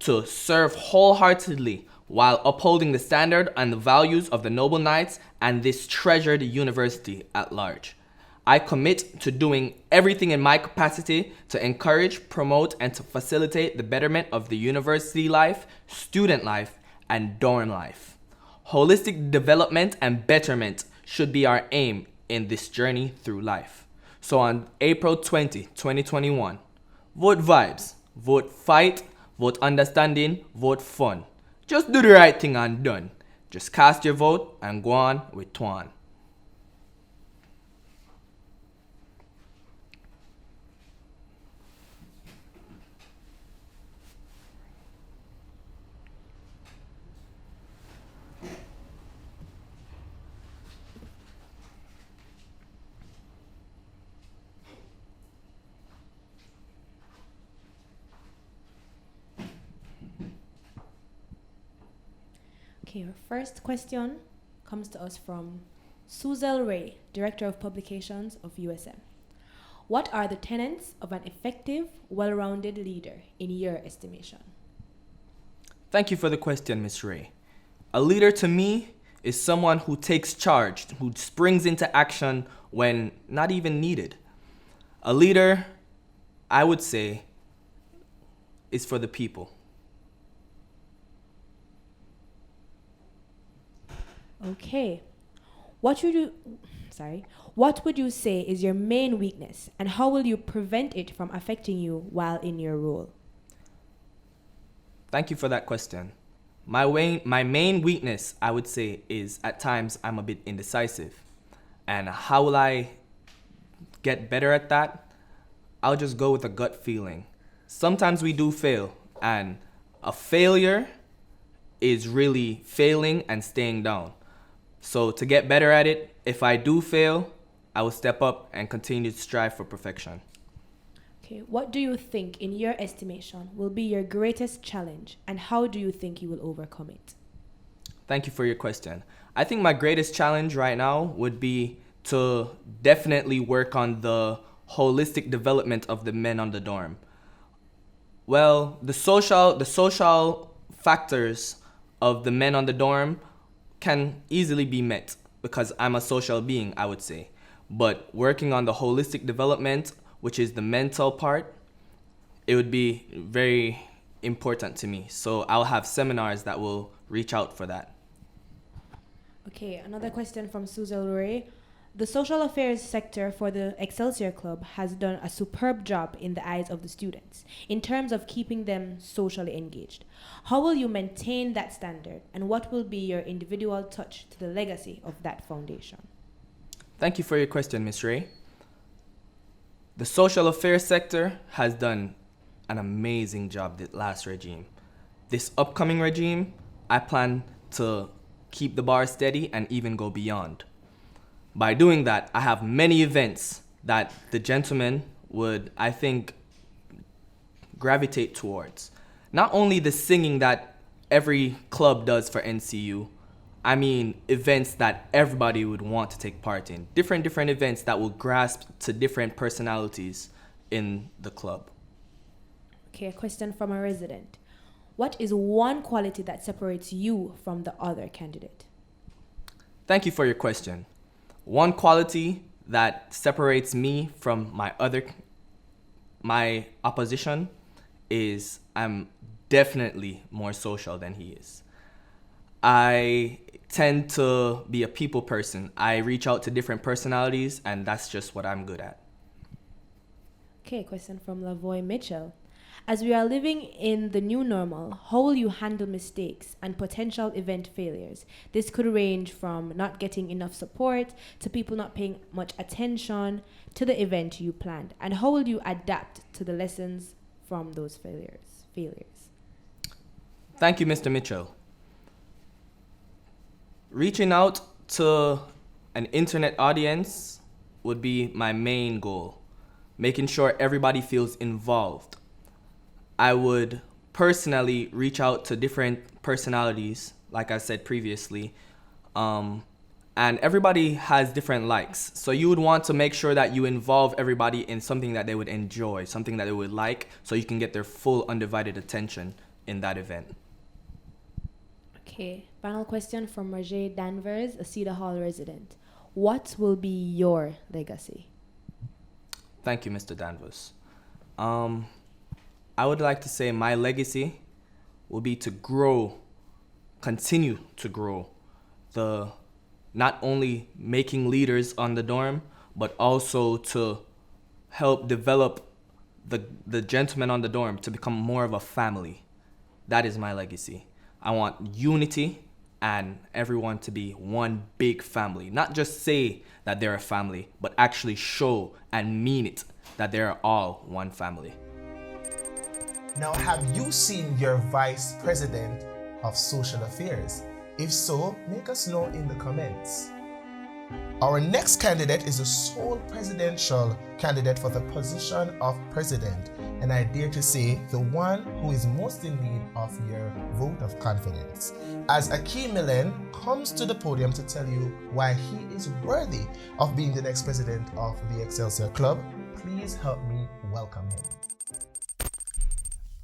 to serve wholeheartedly while upholding the standard and the values of the Noble Knights and this treasured university at large. I commit to doing everything in my capacity to encourage, promote, and to facilitate the betterment of the university life, student life, and dorm life. Holistic development and betterment should be our aim in this journey through life. So on April 20, 2021, vote vibes, vote fight, vote understanding, vote fun. Just do the right thing and done. Just cast your vote and go on with Twan. Okay, our first question comes to us from Suzel Ray, Director of Publications of USM. What are the tenets of an effective, well-rounded leader in your estimation? Thank you for the question, Ms. Ray. A leader to me is someone who takes charge, who springs into action when not even needed. A leader, I would say, is for the people. Okay. What would you say is your main weakness, and how will you prevent it from affecting you while in your role? Thank you for that question. My main weakness, I would say, is at times I'm a bit indecisive. And how will I get better at that? I'll just go with a gut feeling. Sometimes we do fail, and a failure is really failing and staying down. So to get better at it, if I do fail, I will step up and continue to strive for perfection. Okay, what do you think, in your estimation, will be your greatest challenge, and how do you think you will overcome it? Thank you for your question. I think my greatest challenge right now would be to definitely work on the holistic development of the men on the dorm. Well, the social factors of the men on the dorm can easily be met because I'm a social being, I would say. But working on the holistic development, which is the mental part, it would be very important to me. So I'll have seminars that will reach out for that. Okay, another question from Suzel Ray. The social affairs sector for the Excelsior Club has done a superb job in the eyes of the students in terms of keeping them socially engaged. How will you maintain that standard, and what will be your individual touch to the legacy of that foundation? Thank you for your question, Ms. Ray. The social affairs sector has done an amazing job this last regime. This upcoming regime, I plan to keep the bar steady and even go beyond. By doing that, I have many events that the gentlemen would, I think, gravitate towards. Not only the singing that every club does for NCU, I mean events that everybody would want to take part in. Different events that will grasp to different personalities in the club. Okay, a question from a resident. What is one quality that separates you from the other candidate? Thank you for your question. One quality that separates me from my opposition is I'm definitely more social than he is. I tend to be a people person. I reach out to different personalities, and that's just what I'm good at. Okay, question from Lavoy Mitchell. As we are living in the new normal, how will you handle mistakes and potential event failures? This could range from not getting enough support to people not paying much attention to the event you planned. And how will you adapt to the lessons from those failures? Thank you, Mr. Mitchell. Reaching out to an internet audience would be my main goal. Making sure everybody feels involved. I would personally reach out to different personalities, like I said previously, and everybody has different likes. So you would want to make sure that you involve everybody in something that they would enjoy, something that they would like, so you can get their full undivided attention in that event. Okay, final question from Roger Danvers, a Cedar Hall resident. What will be your legacy? Thank you, Mr. Danvers. I would like to say my legacy will be to continue to grow, not only making leaders on the dorm, but also to help develop the gentlemen on the dorm to become more of a family. That is my legacy. I want unity and everyone to be one big family. Not just say that they're a family, but actually show and mean it that they're all one family. Now, have you seen your Vice President of Social Affairs? If so, make us know in the comments. Our next candidate is the sole presidential candidate for the position of president, and I dare to say the one who is most in need of your vote of confidence. As Akeem Millen comes to the podium to tell you why he is worthy of being the next president of the Excelsior Club, please help me welcome him.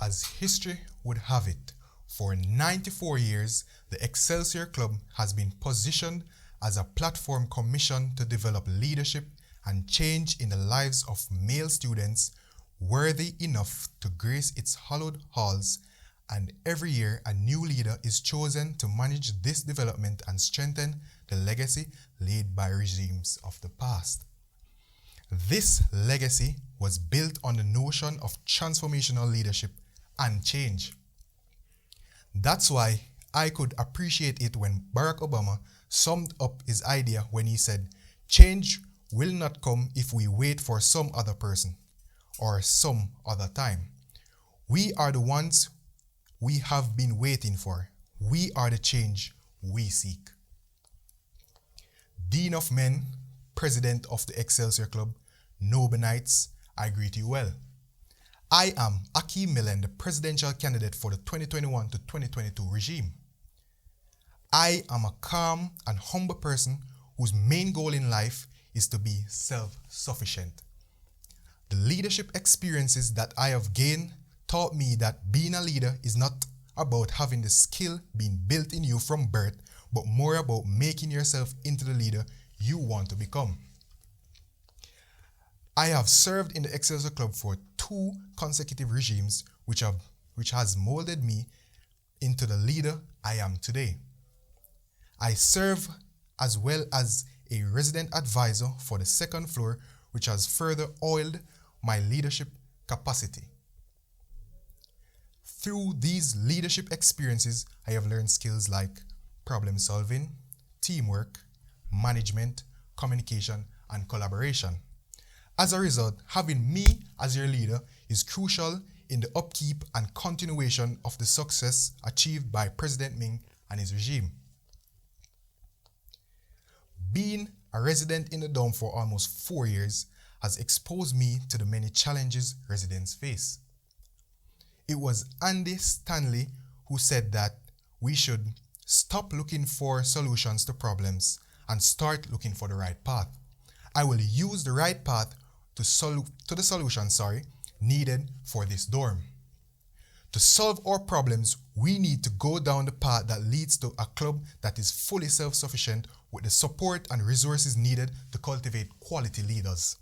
As history would have it, for 94 years, the Excelsior Club has been positioned as a platform commissioned to develop leadership and change in the lives of male students worthy enough to grace its hallowed halls, and every year a new leader is chosen to manage this development and strengthen the legacy laid by regimes of the past. This legacy was built on the notion of transformational leadership and change. That's why I could appreciate it when Barack Obama summed up his idea when he said, "Change will not come if we wait for some other person or some other time. We are the ones we have been waiting for. We are the change we seek." Dean of Men, President of the Excelsior Club, Noble Knights, I greet you well. I am Akeem Millen, the presidential candidate for the 2021 to 2022 regime. I am a calm and humble person whose main goal in life is to be self-sufficient. The leadership experiences that I have gained taught me that being a leader is not about having the skill being built in you from birth, but more about making yourself into the leader you want to become. I have served in the Excelsior Club for 2 consecutive regimes, which has molded me into the leader I am today. I serve as well as a resident advisor for the 2nd floor, which has further oiled my leadership capacity. Through these leadership experiences, I have learned skills like problem solving, teamwork, management, communication, and collaboration. As a result, having me as your leader is crucial in the upkeep and continuation of the success achieved by President Ming and his regime. Being a resident in the dorm for almost 4 years has exposed me to the many challenges residents face. It was Andy Stanley who said that we should stop looking for solutions to problems and start looking for the right path. I will use the right path to the solution needed for this dorm. To solve our problems, we need to go down the path that leads to a club that is fully self-sufficient with the support and resources needed to cultivate quality leaders.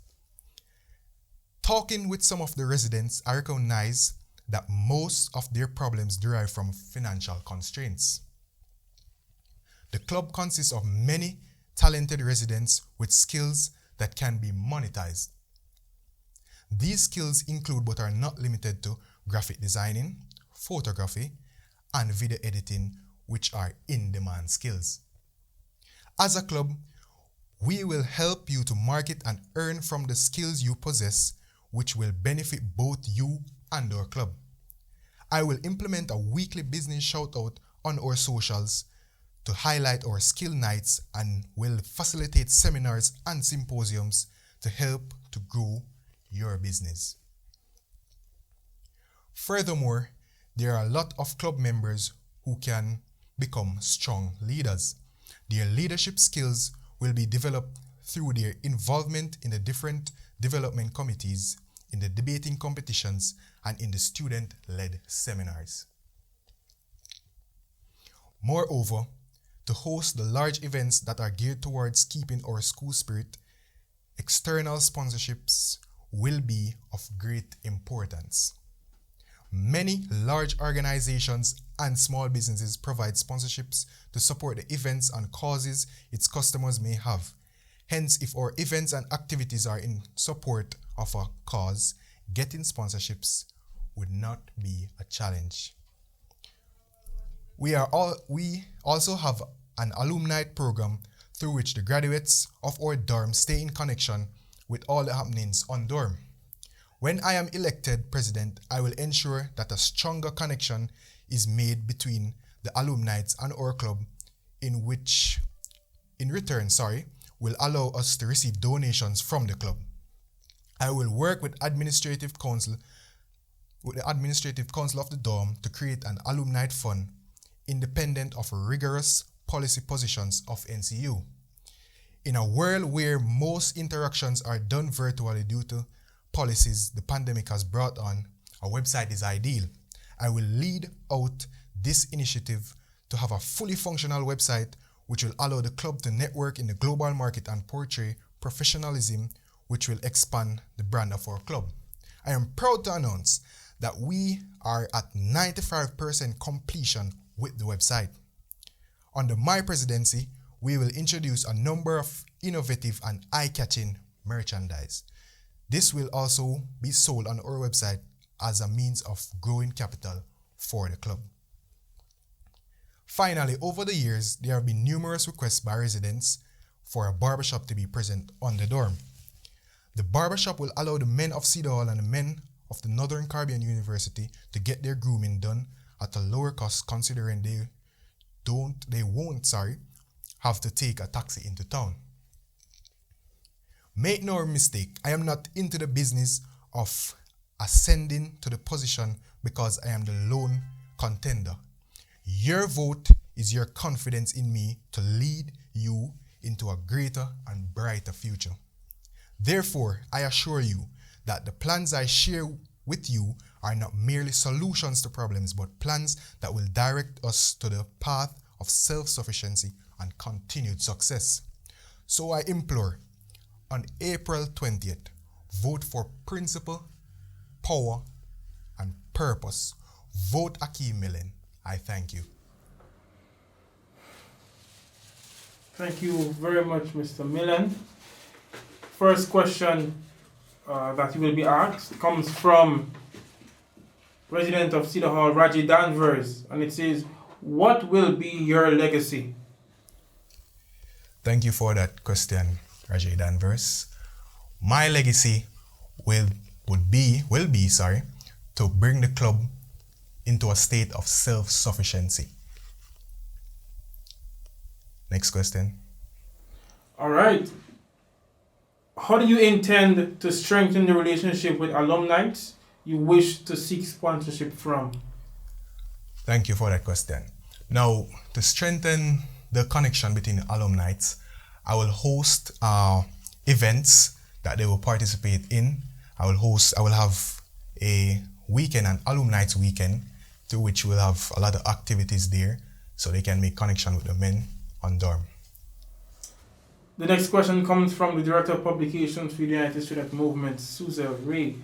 Talking with some of the residents, I recognize that most of their problems derive from financial constraints. The club consists of many talented residents with skills that can be monetized. These skills include but are not limited to graphic designing, photography, and video editing, which are in-demand skills. As a club, we will help you to market and earn from the skills you possess, which will benefit both you and our club. I will implement a weekly business shout-out on our socials to highlight our skill nights and will facilitate seminars and symposiums to help to grow your business. Furthermore, there are a lot of club members who can become strong leaders. Their leadership skills will be developed through their involvement in the different development committees, in the debating competitions, and in the student-led seminars. Moreover, to host the large events that are geared towards keeping our school spirit, external sponsorships will be of great importance. Many large organizations and small businesses provide sponsorships to support the events and causes its customers may have. Hence, if our events and activities are in support of a cause, getting sponsorships would not be a challenge. We also have an alumni program through which the graduates of our dorm stay in connection with all the happenings on dorm. When I am elected president, I will ensure that a stronger connection is made between the alumni and our club, in return, will allow us to receive donations from the club. I will work with the administrative council of the dorm to create an alumni fund independent of rigorous policy positions of NCU. In a world where most interactions are done virtually due to policies the pandemic has brought on, a website is ideal. I will lead out this initiative to have a fully functional website which will allow the club to network in the global market and portray professionalism, which will expand the brand of our club. I am proud to announce that we are at 95% completion with the website. Under my presidency, we will introduce a number of innovative and eye-catching merchandise. This will also be sold on our website as a means of growing capital for the club. Finally, over the years, there have been numerous requests by residents for a barbershop to be present on the dorm. The barbershop will allow the men of Cedar Hall and the men of the Northern Caribbean University to get their grooming done at a lower cost, considering they won't have to take a taxi into town. Make no mistake, I am not into the business of ascending to the position because I am the lone contender. Your vote is your confidence in me to lead you into a greater and brighter future. Therefore, I assure you that the plans I share with you are not merely solutions to problems, but plans that will direct us to the path of self-sufficiency and continued success. So I implore, on April 20th, vote for principle, power, and purpose. Vote Akeem Millen. I thank you. Thank you very much, Mr. Millen. First question that you will be asked comes from resident of Cedar Hall, Raji Danvers, and it says, what will be your legacy? Thank you for that question, Raji Danvers. My legacy will be to bring the club into a state of self-sufficiency. Next question. All right. How do you intend to strengthen the relationship with alumni you wish to seek sponsorship from? Thank you for that question. Now, to strengthen the connection between alumni, I will host events that they will participate in. I will have a weekend, an alumni weekend, to which we'll have a lot of activities there so they can make connection with the men on dorm. The next question comes from the Director of Publications for the United Student Movement, Suzel Ray.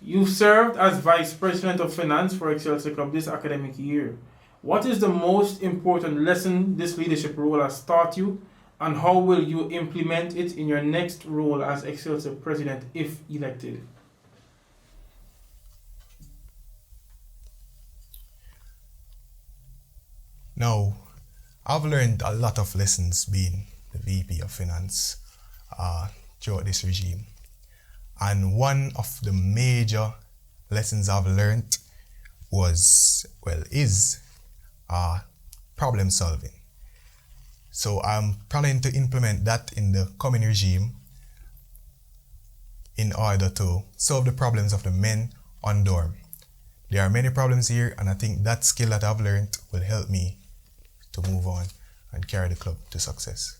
You've served as Vice President of Finance for Excelsior Club this academic year. What is the most important lesson this leadership role has taught you, and how will you implement it in your next role as Excelsior president if elected? Now, I've learned a lot of lessons being the VP of Finance throughout this regime. And one of the major lessons I've learned is problem solving. So I'm planning to implement that in the coming regime in order to solve the problems of the men on dorm. There are many problems here, and I think that skill that I've learned will help me to move on and carry the club to success.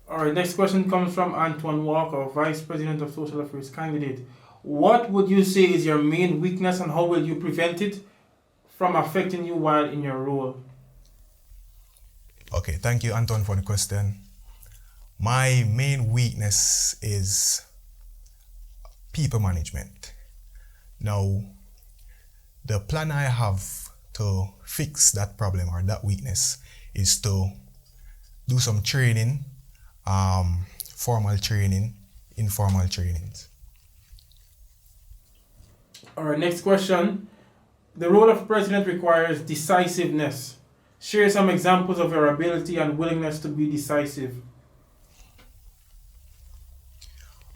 All right, next question comes from Antoine Walker, Vice President of Social Affairs candidate. What would you say is your main weakness, and how will you prevent it from affecting you while in your role? Okay, thank you, Anton, for the question. My main weakness is people management. Now, the plan I have to fix that problem or that weakness is to do some training, formal training, informal trainings. All right, next question. The role of president requires decisiveness. Share some examples of your ability and willingness to be decisive.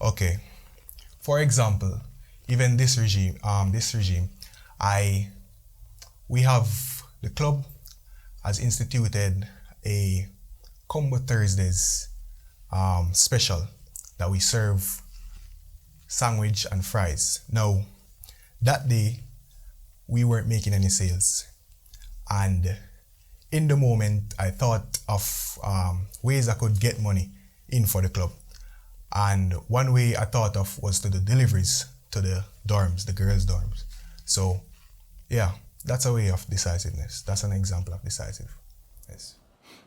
Okay. For example, even this regime, the club has instituted a Combo Thursdays special that we serve sandwich and fries. Now, that day we weren't making any sales, and in the moment I thought of ways I could get money in for the club, and one way I thought of was to do deliveries to the dorms, the girls' dorms. So yeah, that's a way of decisiveness. That's an example of decisive. Yes.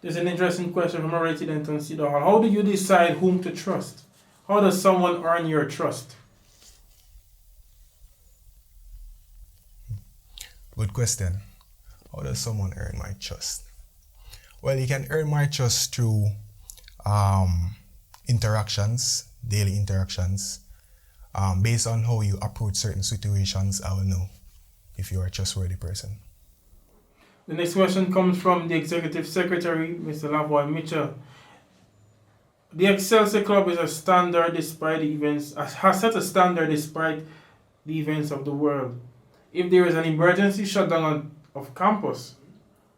There's an interesting question from a resident on Cedar Hall. How do you decide whom to trust? How does someone earn your trust? Good question. How does someone earn my trust? Well, you can earn my trust through interactions, daily interactions. Based on how you approach certain situations, I will know if you're a trustworthy person. The next question comes from the Executive Secretary, Mr. Lavoy Mitchell. The Excelsior Club is a standard despite the events, has set a standard despite the events of the world. If there is an emergency shutdown of campus,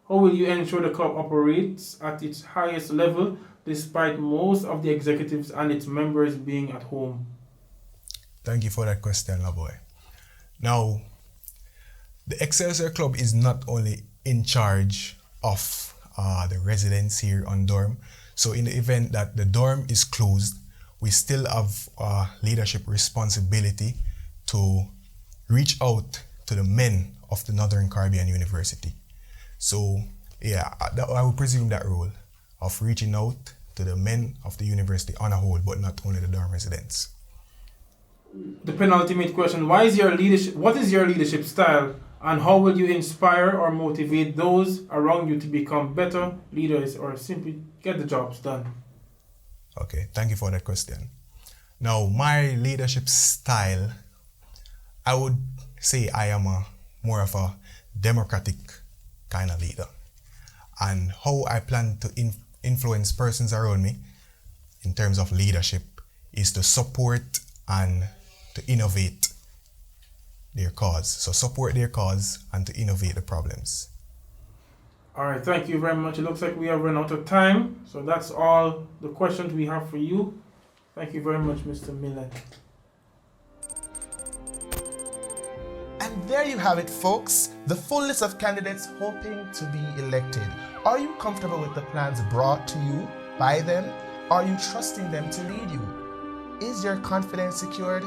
how will you ensure the club operates at its highest level despite most of the executives and its members being at home? Thank you for that question, Lavoy. Now, the Excelsior Club is not only in charge of the residents here on dorm. So in the event that the dorm is closed, we still have leadership responsibility to reach out to the men of the Northern Caribbean University. So yeah, I would presume that role of reaching out to the men of the university on a whole, but not only the dorm residents. The penultimate question, what is your leadership style, and how will you inspire or motivate those around you to become better leaders or simply get the jobs done? Okay, thank you for that question. Now, my leadership style, I would say I am more of a democratic kind of leader. And how I plan to influence persons around me in terms of leadership is to support and to innovate their cause. So support their cause and to innovate the problems. All right, thank you very much. It looks like we have run out of time. So that's all the questions we have for you. Thank you very much, Mr. Miller. And there you have it, folks. The full list of candidates hoping to be elected. Are you comfortable with the plans brought to you by them? Are you trusting them to lead you? Is your confidence secured?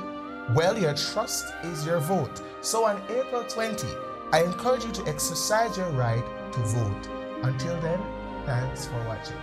Well, your trust is your vote. So on April 20, I encourage you to exercise your right to vote. Until then, thanks for watching.